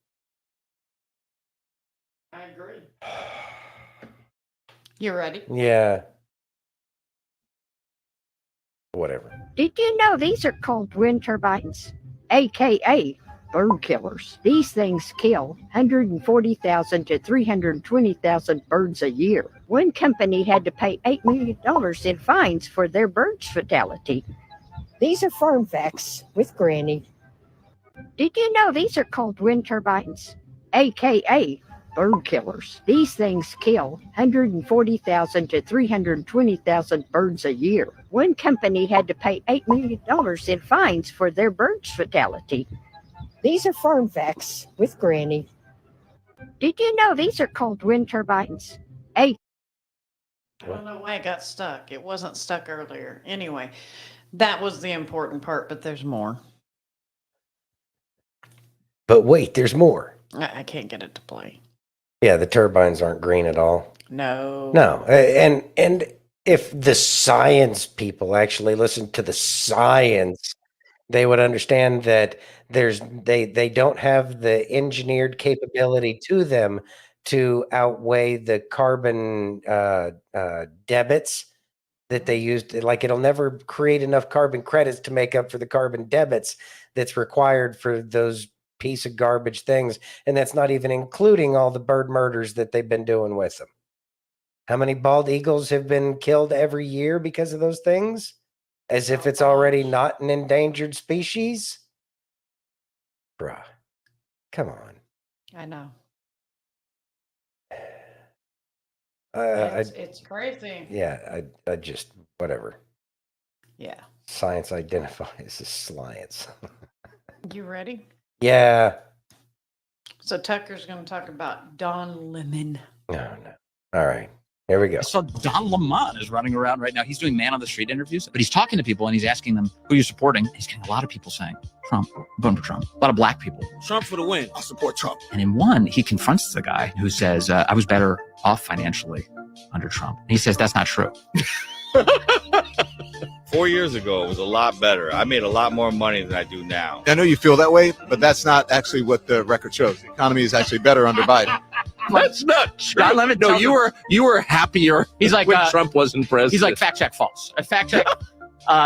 I agree. You ready? Yeah. Whatever. Did you know these are called wind turbines, aka bird killers? These things kill 140,000 to 320,000 birds a year. One company had to pay $8 million in fines for their bird's fatality. These are farm facts with Granny. Did you know these are called wind turbines, aka bird killers? These things kill 140,000 to 320,000 birds a year. One company had to pay $8 million in fines for their bird's fatality. These are farm facts with Granny. Did you know these are called wind turbines? I don't know why it got stuck. It wasn't stuck earlier. Anyway, that was the important part, but there's more. But wait, there's more. I can't get it to play. Yeah, the turbines aren't green at all. No. And if the science people actually listened to the science, they would understand that they don't have the engineered capability to them to outweigh the carbon debits that they used. Like, it'll never create enough carbon credits to make up for the carbon debits that's required for those piece of garbage things. And that's not even including all the bird murders that they've been doing with them. How many bald eagles have been killed every year because of those things? As if it's already not an endangered species? Bruh, come on. I know. It's crazy. Yeah, I just, whatever. Yeah. Science identifies as science. You ready? Yeah. So Tucker's going to talk about Don Lemon. No. All right. Here we go. So Don Lemon is running around right now. He's doing man on the street interviews, but he's talking to people and he's asking them who you're supporting. He's getting a lot of people saying Trump, voting for Trump. A lot of black people. Trump for the win. I support Trump. And in one, he confronts the guy who says, I was better off financially under Trump. And he says, that's not true. 4 years ago, it was a lot better. I made a lot more money than I do now. I know you feel that way, but that's not actually what the record shows. The economy is actually better under Biden. That's not true. Don Lemon, no, you were happier. He's like when Trump wasn't president. He's like fact check false. Fact check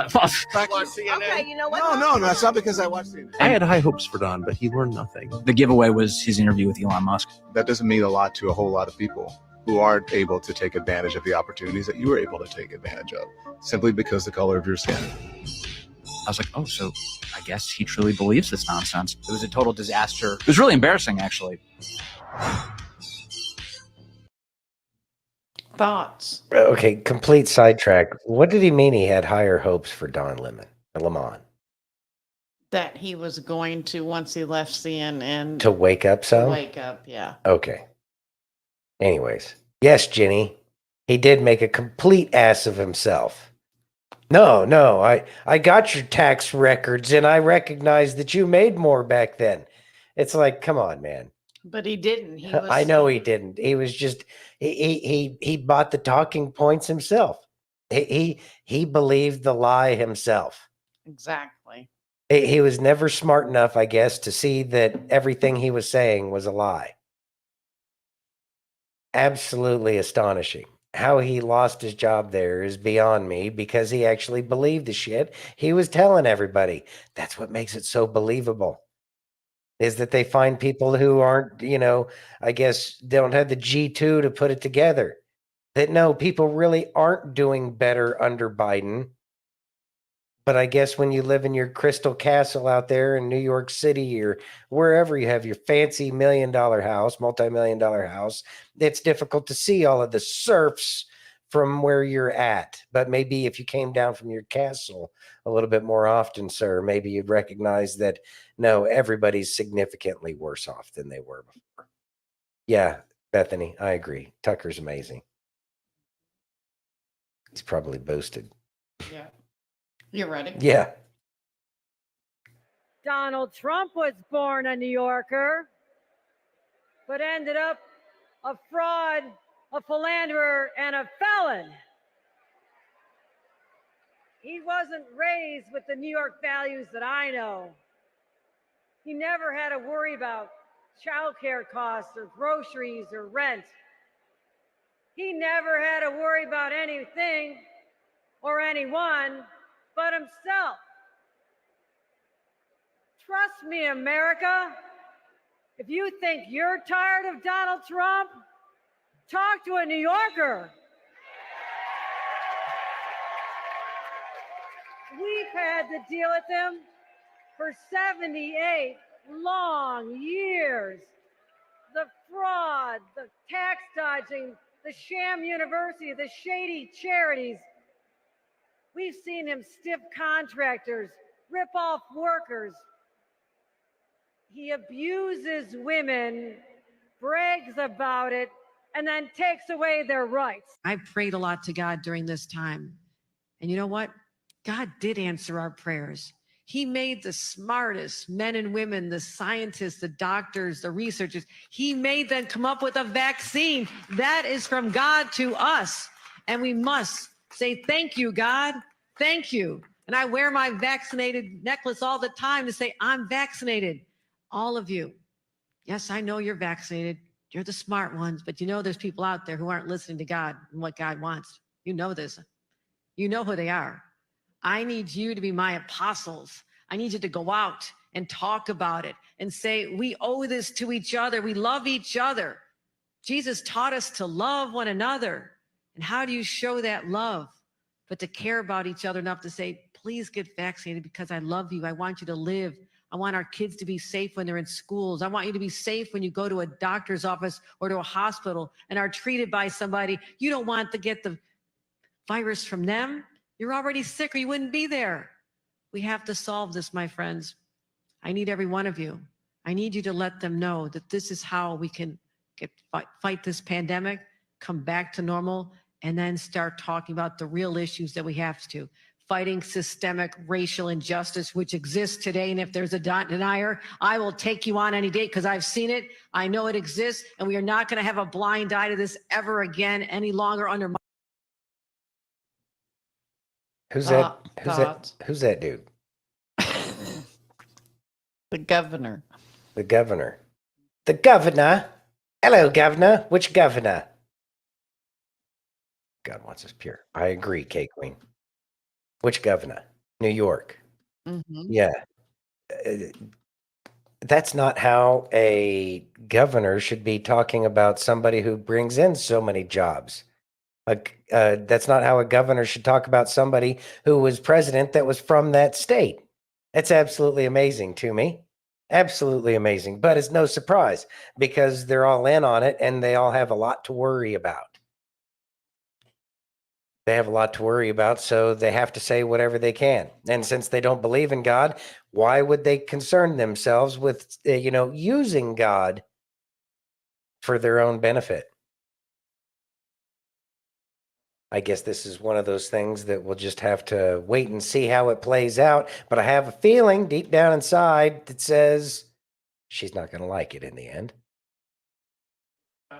false. Okay, you know what? No, that's not because I watched CNN. I had high hopes for Don, but he learned nothing. The giveaway was his interview with Elon Musk. That doesn't mean a lot to a whole lot of people who aren't able to take advantage of the opportunities that you were able to take advantage of, simply because the color of your skin. I was like, oh, so I guess he truly believes this nonsense. It was a total disaster. It was really embarrassing, actually. Thoughts? Okay, complete sidetrack. What did he mean he had higher hopes for Don Lemon? That he was going to, once he left CNN, To wake up some? wake up, yeah. Okay. Anyways. Yes, Jenny. He did make a complete ass of himself. No, I got your tax records and I recognize that you made more back then. It's like, come on, man. But he didn't. He was, I know he didn't. He was just he bought the talking points himself. He believed the lie himself. Exactly. He was never smart enough, I guess, to see that everything he was saying was a lie. Absolutely astonishing. How he lost his job there is beyond me, because he actually believed the shit he was telling everybody. That's what makes it so believable. Is that they find people who aren't, I guess don't have the G2 to put it together. That no, people really aren't doing better under Biden. But I guess when you live in your crystal castle out there in New York City or wherever you have your fancy $1 million house, multi-million-dollar house, it's difficult to see all of the serfs from where you're at. But maybe if you came down from your castle a little bit more often, sir, maybe you'd recognize that, no, everybody's significantly worse off than they were before. Yeah, Bethany, I agree. Tucker's amazing. He's probably boosted. Yeah. You ready? Yeah. Donald Trump was born a New Yorker, but ended up a fraud, a philanderer, and a felon. He wasn't raised with the New York values that I know. He never had to worry about childcare costs or groceries or rent. He never had to worry about anything or anyone but himself. Trust me, America. If you think you're tired of Donald Trump, talk to a New Yorker. We've had to deal with him for 78 long years. The fraud, the tax dodging, the sham university, the shady charities. We've seen him stiff contractors, rip off workers. He abuses women, brags about it, and then takes away their rights. I prayed a lot to God during this time. And you know what? God did answer our prayers. He made the smartest men and women, the scientists, the doctors, the researchers. He made them come up with a vaccine. That is from God to us. And we must say, thank you, God. Thank you. And I wear my vaccinated necklace all the time to say, I'm vaccinated. All of you. Yes, I know you're vaccinated. You're the smart ones, but there's people out there who aren't listening to God and what God wants. You know this. You know who they are. I need you to be my apostles. I need you to go out and talk about it and say, we owe this to each other. We love each other. Jesus taught us to love one another. And how do you show that love? But to care about each other enough to say, please get vaccinated because I love you. I want you to live. I want our kids to be safe when they're in schools. I want you to be safe when you go to a doctor's office or to a hospital and are treated by somebody. You don't want to get the virus from them. You're already sick or you wouldn't be there. We have to solve this, my friends. I need every one of you. I need you to let them know that this is how we can fight this pandemic, come back to normal, and then start talking about the real issues that we have to. Fighting systemic racial injustice, which exists today. And if there's a denier, I will take you on any day because I've seen it. I know it exists. And we are not going to have a blind eye to this ever again any longer under my. Who's that? Who's that dude? The governor. The governor. The governor? Hello, governor. Which governor? God wants us pure. I agree, K Queen. Which governor? New York. Mm-hmm. Yeah. That's not how a governor should be talking about somebody who brings in so many jobs. That's not how a governor should talk about somebody who was president that was from that state. That's absolutely amazing to me. Absolutely amazing. But it's no surprise because they're all in on it and they all have a lot to worry about. They have a lot to worry about, so they have to say whatever they can. And since they don't believe in God, why would they concern themselves with, using God for their own benefit? I guess this is one of those things that we'll just have to wait and see how it plays out. But I have a feeling deep down inside that says she's not going to like it in the end.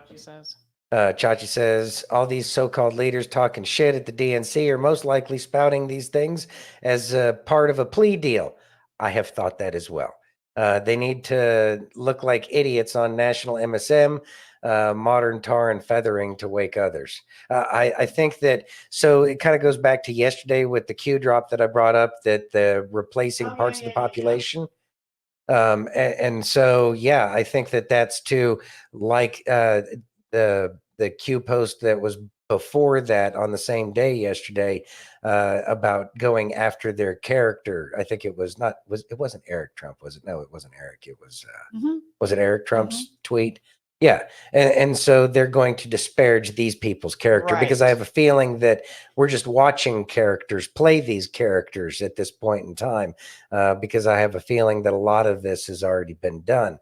She says. Chachi says, all these so-called leaders talking shit at the DNC are most likely spouting these things as part of a plea deal. I have thought that as well. They need to look like idiots on national MSM, modern tar and feathering to wake others. I think that, so it kind of goes back to yesterday with the Q drop that I brought up, that the replacing parts of the population. And so, yeah, I think that that's to like the Q post that was before that on the same day yesterday about going after their character. I think it wasn't Eric Trump, was it? No, it wasn't Eric. It was, was it Eric Trump's tweet? Yeah. And so they're going to disparage these people's character because I have a feeling that we're just watching characters play these characters at this point in time because I have a feeling that a lot of this has already been done.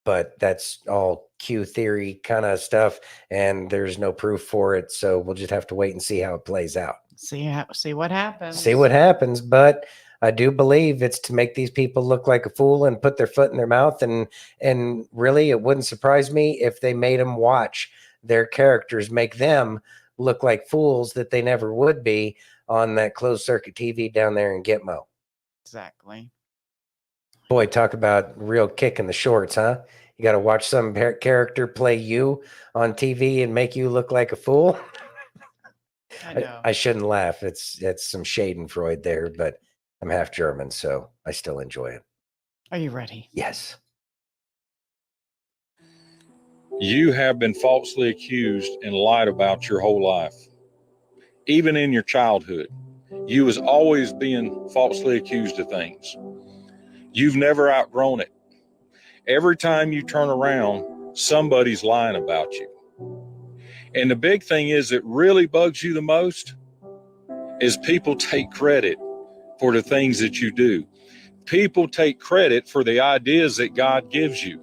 But that's all Q theory kind of stuff, and there's no proof for it. So we'll just have to wait and see how it plays out. See what happens. See what happens. But I do believe it's to make these people look like a fool and put their foot in their mouth. And really, it wouldn't surprise me if they made them watch their characters, make them look like fools that they never would be on that closed circuit TV down there in Gitmo. Exactly. Boy, talk about real kick in the shorts, huh? You got to watch some character play you on TV and make you look like a fool. I know. I shouldn't laugh. It's some Schadenfreude there, but I'm half German, so I still enjoy it. Are you ready? Yes. You have been falsely accused and lied about your whole life. Even in your childhood, you was always being falsely accused of things. You've never outgrown it. Every time you turn around, somebody's lying about you. And the big thing is that really bugs you the most is people take credit for the things that you do. People take credit for the ideas that God gives you.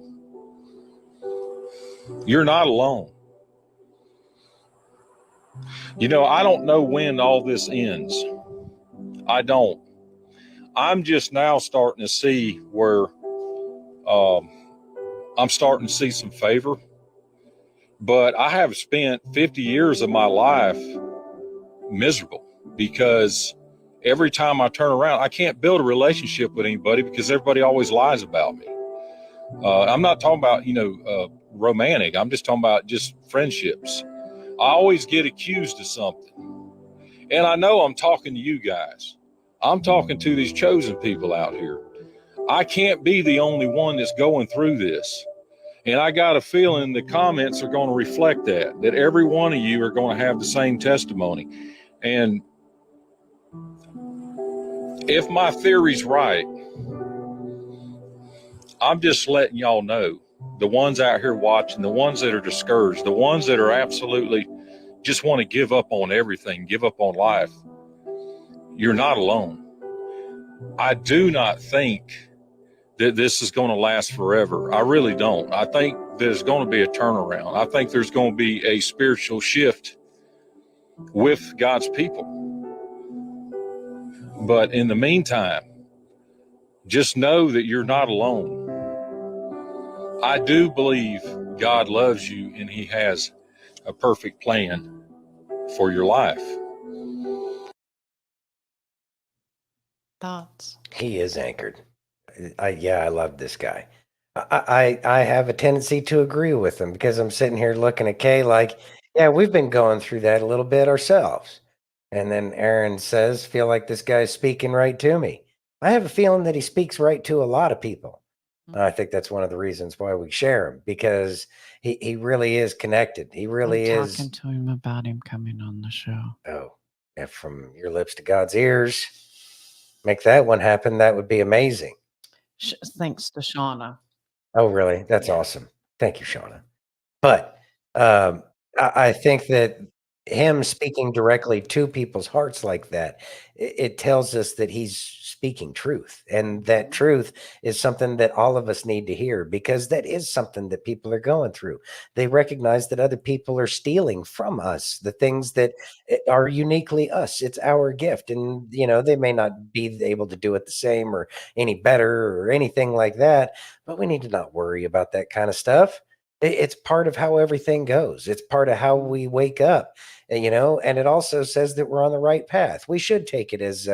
You're not alone. You know, I don't know when all this ends. I don't. I'm just now starting to see where I'm starting to see some favor. But I have spent 50 years of my life miserable because every time I turn around, I can't build a relationship with anybody because everybody always lies about me. I'm not talking about, romantic. I'm just talking about just friendships. I always get accused of something. And I know I'm talking to you guys. I'm talking to these chosen people out here. I can't be the only one that's going through this. And I got a feeling the comments are going to reflect that every one of you are going to have the same testimony. And if my theory's right, I'm just letting y'all know, the ones out here watching, the ones that are discouraged, the ones that are absolutely just want to give up on everything, give up on life, you're not alone. I do not think that this is going to last forever. I really don't. I think there's going to be a turnaround. I think there's going to be a spiritual shift with God's people. But in the meantime, just know that you're not alone. I do believe God loves you and He has a perfect plan for your life. Thoughts? He is anchored. I love this guy. I have a tendency to agree with him because I'm sitting here looking at Kay like, yeah, we've been going through that a little bit ourselves. And then Aaron says, feel like this guy's speaking right to me. I have a feeling that he speaks right to a lot of people. I think that's one of the reasons why we share him, because he really is connected. He really I'm is. talking to him about him coming on the show. Oh, and from your lips to God's ears, make that one happen. That would be amazing. Thanks to Shauna. Oh, really? That's awesome. Thank you, Shauna. But I think that him speaking directly to people's hearts like that, it tells us that he's speaking truth. And that truth is something that all of us need to hear, because that is something that people are going through. They recognize that other people are stealing from us the things that are uniquely us. It's our gift. And, they may not be able to do it the same or any better or anything like that, but we need to not worry about that kind of stuff. It's part of how everything goes. It's part of how we wake up, and it also says that we're on the right path. We should take it as,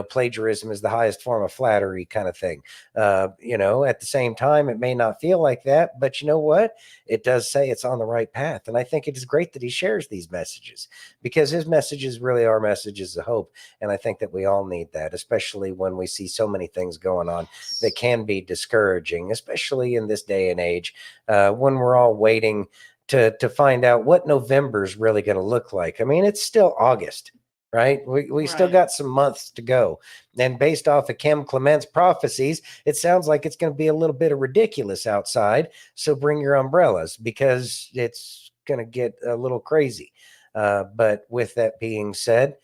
plagiarism is the highest form of flattery kind of thing. At the same time, it may not feel like that, but you know what? It does say it's on the right path. And I think it is great that he shares these messages, because his messages really are messages of hope. And I think that we all need that, especially when we see so many things going on that can be discouraging, especially in this day and age, when we're all waiting to find out what November is really going to look like. I mean, it's still August, right? We still got some months to go. And based off of Kim Clement's prophecies, it sounds like it's going to be a little bit of ridiculous outside. So bring your umbrellas, because it's going to get a little crazy. But with that being said,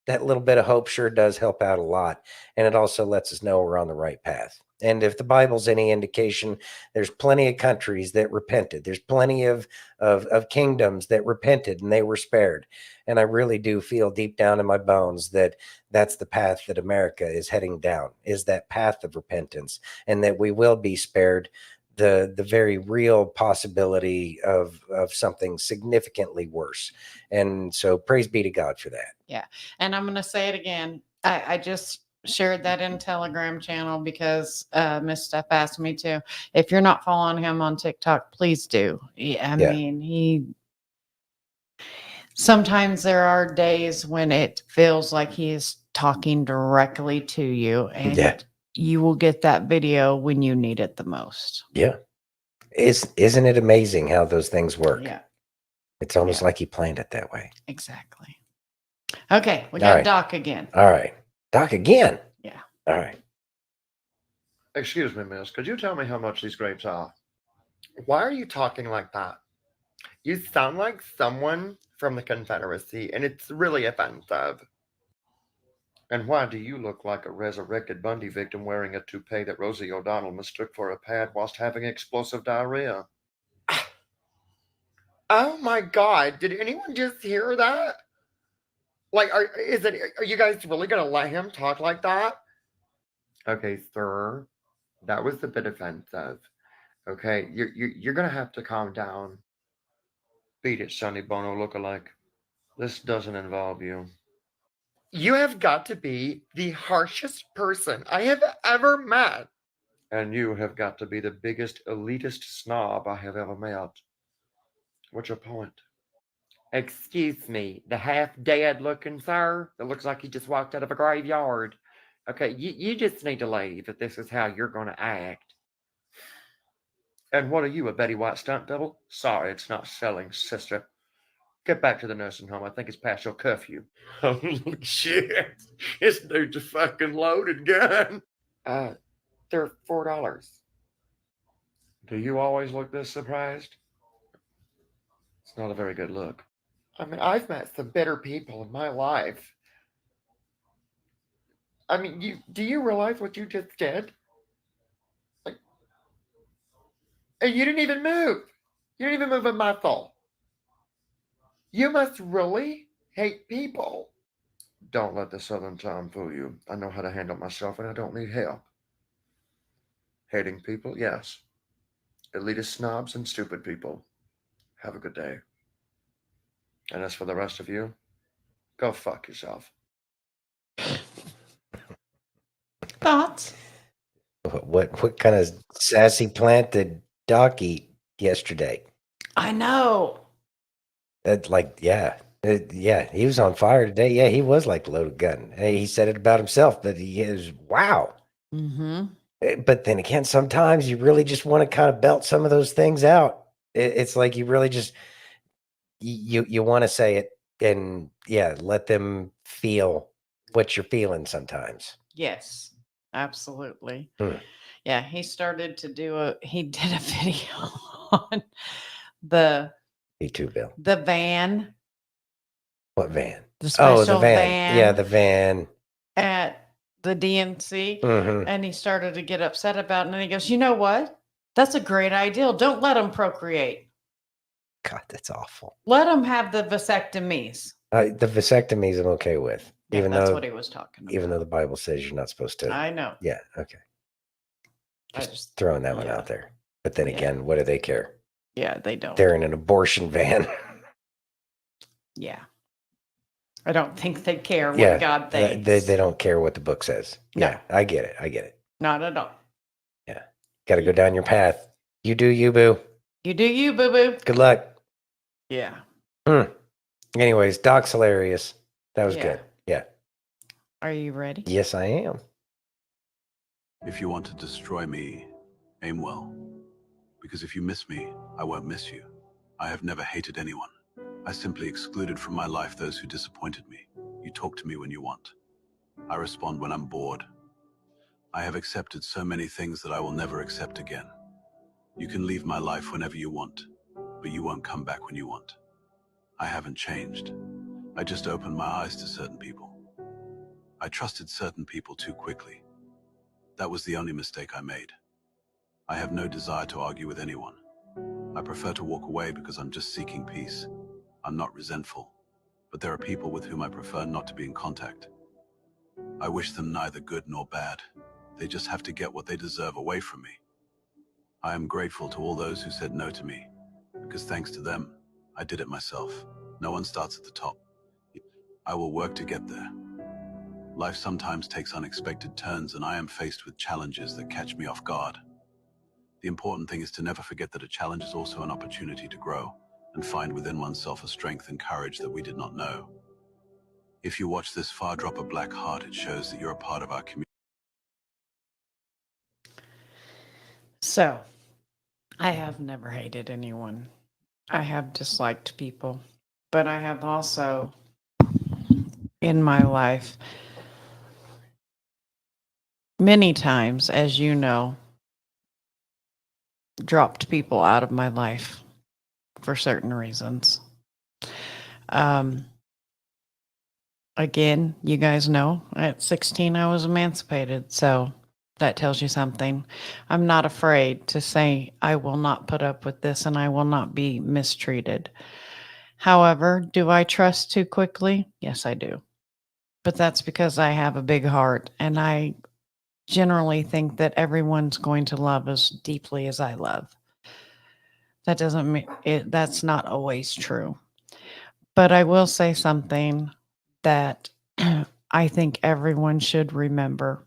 that little bit of hope sure does help out a lot. And it also lets us know we're on the right path. And if the Bible's any indication, there's plenty of countries that repented. There's plenty of kingdoms that repented and they were spared. And I really do feel deep down in my bones that that's the path that America is heading down, is that path of repentance, and that we will be spared the very real possibility of something significantly worse. And so praise be to God for that. Yeah. And I'm going to say it again. I just shared that in Telegram channel because Miss Steph asked me to. If you're not following him on TikTok, please do. I mean, sometimes there are days when it feels like he is talking directly to you, and you will get that video when you need it the most. Yeah. Isn't it amazing how those things work? Yeah. It's almost like he planned it that way. Exactly. Okay. We got Doc again. All right. Doc again? Yeah. All right. Excuse me, miss. Could you tell me how much these grapes are? Why are you talking like that? You sound like someone from the Confederacy, and it's really offensive. And why do you look like a resurrected Bundy victim wearing a toupee that Rosie O'Donnell mistook for a pad whilst having explosive diarrhea? Oh my God, did anyone just hear that? Like, are you guys really going to let him talk like that? Okay, sir, that was a bit offensive. Okay, you're going to have to calm down. Beat it, Sonny Bono lookalike. This doesn't involve you. You have got to be the harshest person I have ever met. And you have got to be the biggest elitist snob I have ever met. What's your point? Excuse me, the half-dead looking sir that looks like he just walked out of a graveyard. Okay, you just need to leave if this is how you're going to act. And what are you, a Betty White stunt double? Sorry, it's not selling, sister. Get back to the nursing home. I think it's past your curfew. Holy shit. This dude's a fucking loaded gun. They're $4. Do you always look this surprised? It's not a very good look. I mean, I've met some bitter people in my life. I mean, do you realize what you just did? Like, and you didn't even move. You didn't even move a muscle. You must really hate people. Don't let the Southern time fool you. I know how to handle myself and I don't need help. Hating people, yes. Elitist snobs and stupid people. Have a good day. And as for the rest of you, go fuck yourself. Thoughts? What kind of sassy plant did Doc eat yesterday? I know. Yeah, he was on fire today. Yeah, he was like loaded gun. Hey, he said it about himself, but he is wow. Mm-hmm. But then again, sometimes you really just want to kind of belt some of those things out. It's like you really just you want to say it and yeah, let them feel what you're feeling sometimes. Yes, absolutely. Hmm. Yeah, he started to he did a video on the Me too, Bill. the van, What van? the Oh, the special van. Yeah, van the van. at the DNC, Mhm. and he started to get upset about it. And he goes, "You know what? That's a great idea. Don't let them procreate. God, that's awful. Let them have the vasectomies." The vasectomies I'm okay with, Yeah, even that's though what he was talking about. even though the Bible says you're not supposed to. I know. Yeah, okay. I Just throwing that one yeah. out there. But then Yeah. again, what do they care? Yeah, they don't. They're in an abortion van. Yeah. I don't think they care what Yeah, God thinks. they don't care what the book says. No. Yeah, I get it. I get it. Not at all. Yeah, got to go down your path. You do you, boo. You do you, boo boo. Good luck. Yeah. Anyways, Doc's hilarious. That was Yeah. good. Yeah. Are you ready? Yes, I am. If you want to destroy me, aim well. Because if you miss me, I won't miss you. I have never hated anyone. I simply excluded from my life those who disappointed me. You talk to me when you want. I respond when I'm bored. I have accepted so many things that I will never accept again. You can leave my life whenever you want, but you won't come back when you want. I haven't changed. I just opened my eyes to certain people. I trusted certain people too quickly. That was the only mistake I made. I have no desire to argue with anyone. I prefer to walk away because I'm just seeking peace. I'm not resentful, but there are people with whom I prefer not to be in contact. I wish them neither good nor bad. They just have to get what they deserve away from me. I am grateful to all those who said no to me, because thanks to them, I did it myself. No one starts at the top. I will work to get there. Life sometimes takes unexpected turns, and I am faced with challenges that catch me off guard. The important thing is to never forget that a challenge is also an opportunity to grow and find within oneself a strength and courage that we did not know. If you watch this far drop a black heart, it shows that you're a part of our community. So, I have never hated anyone. I have disliked people, but I have also, in my life, many times, as you know, dropped people out of my life for certain reasons. Again, you guys know at 16 I was emancipated, so that tells you something. I'm not afraid to say I will not put up with this and I will not be mistreated. However, do I trust too quickly? Yes, I do. But that's because I have a big heart and I generally think that everyone's going to love as deeply as I love. That doesn't mean that's not always true. But I will say something that I think everyone should remember.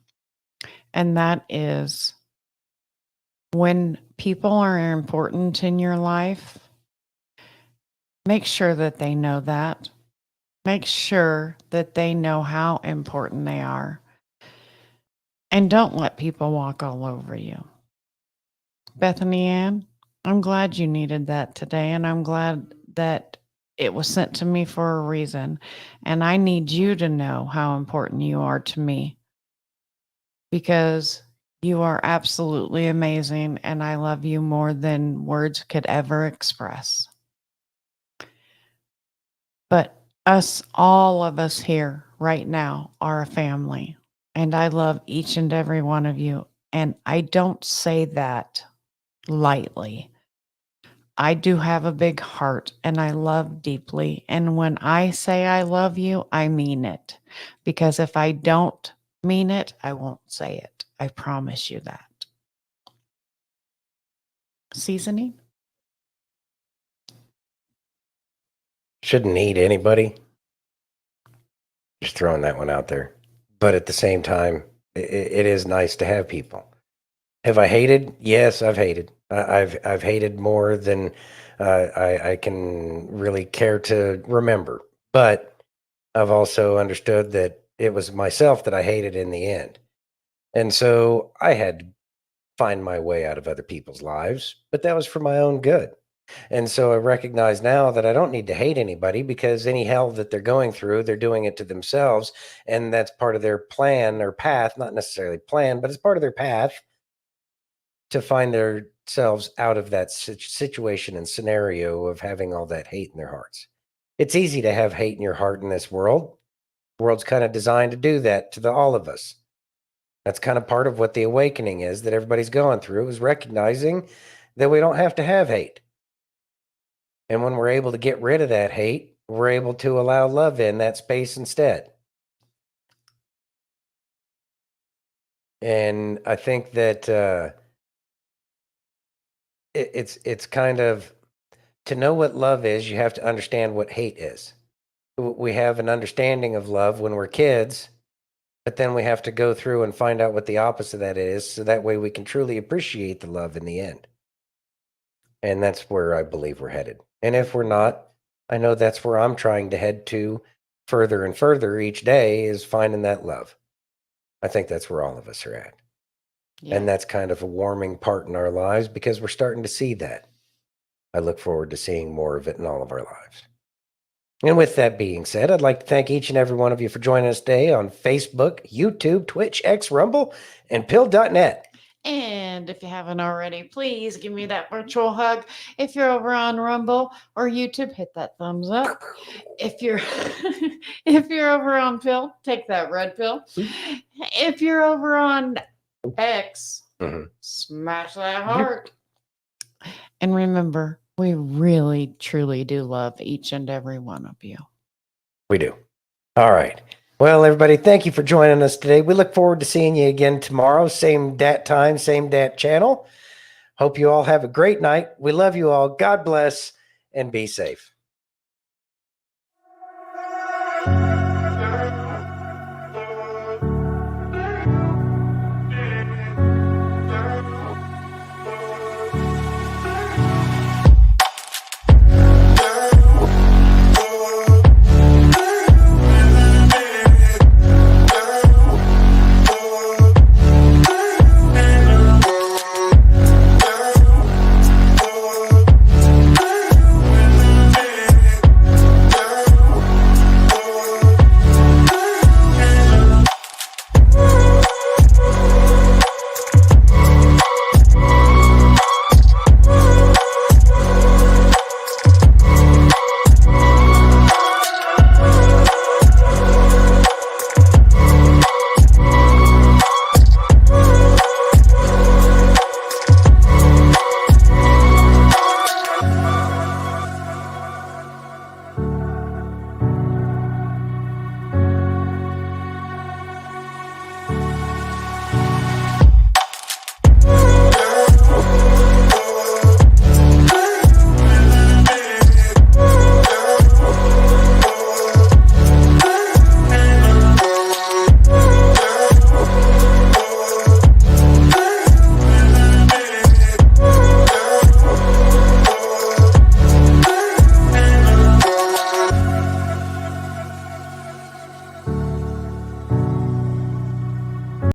And that is when people are important in your life, make sure that they know that. Make sure that they know how important they are. And don't let people walk all over you. Bethany Ann, I'm glad you needed that today. And I'm glad that it was sent to me for a reason. And I need you to know how important you are to me. Because You are absolutely amazing, and I love you more than words could ever express. But all of us here right now are a family, and I love each and every one of you. And I don't say that lightly. I do have a big heart and I love deeply. And when I say I love you, I mean it. Because if I don't mean it, I won't say it. I promise you that. Seasoning? Shouldn't need anybody. Just throwing that one out there. But at the same time, it is nice to have people. Have I hated? Yes, I've hated. I've hated more than I can really care to remember. But I've also understood that it was myself that I hated in the end. And so I had to find my way out of other people's lives, but that was for my own good. And so I recognize now that I don't need to hate anybody because any hell that they're going through, they're doing it to themselves. And that's part of their plan or path, not necessarily plan, but it's part of their path to find themselves out of that situation and scenario of having all that hate in their hearts. It's easy to have hate in your heart in this world. The world's kind of designed to do that to all of us. That's kind of part of what the awakening is that everybody's going through, is recognizing that we don't have to have hate. And when we're able to get rid of that hate, we're able to allow love in that space instead. And I think that it's kind of, to know what love is, you have to understand what hate is. We have an understanding of love when we're kids, but then we have to go through and find out what the opposite of that is, so that way we can truly appreciate the love in the end. And that's where I believe we're headed. And if we're not, I know that's where I'm trying to head to further and further each day, is finding that love. I think that's where all of us are at. Yeah. And that's kind of a warming part in our lives because we're starting to see that. I look forward to seeing more of it in all of our lives. And with that being said, I'd like to thank each and every one of you for joining us today on Facebook, YouTube, Twitch, X, Rumble, and Pill.net. And if you haven't already, please give me that virtual hug. If you're over on Rumble or YouTube, hit that thumbs up. If you're if you're over on Pill, take that red pill. If you're over on X, smash that heart. And remember, we really, truly do love each and every one of you. We do. All right. Well, everybody, thank you for joining us today. We look forward to seeing you again tomorrow. Same dat time, same dat channel. Hope you all have a great night. We love you all. God bless and be safe.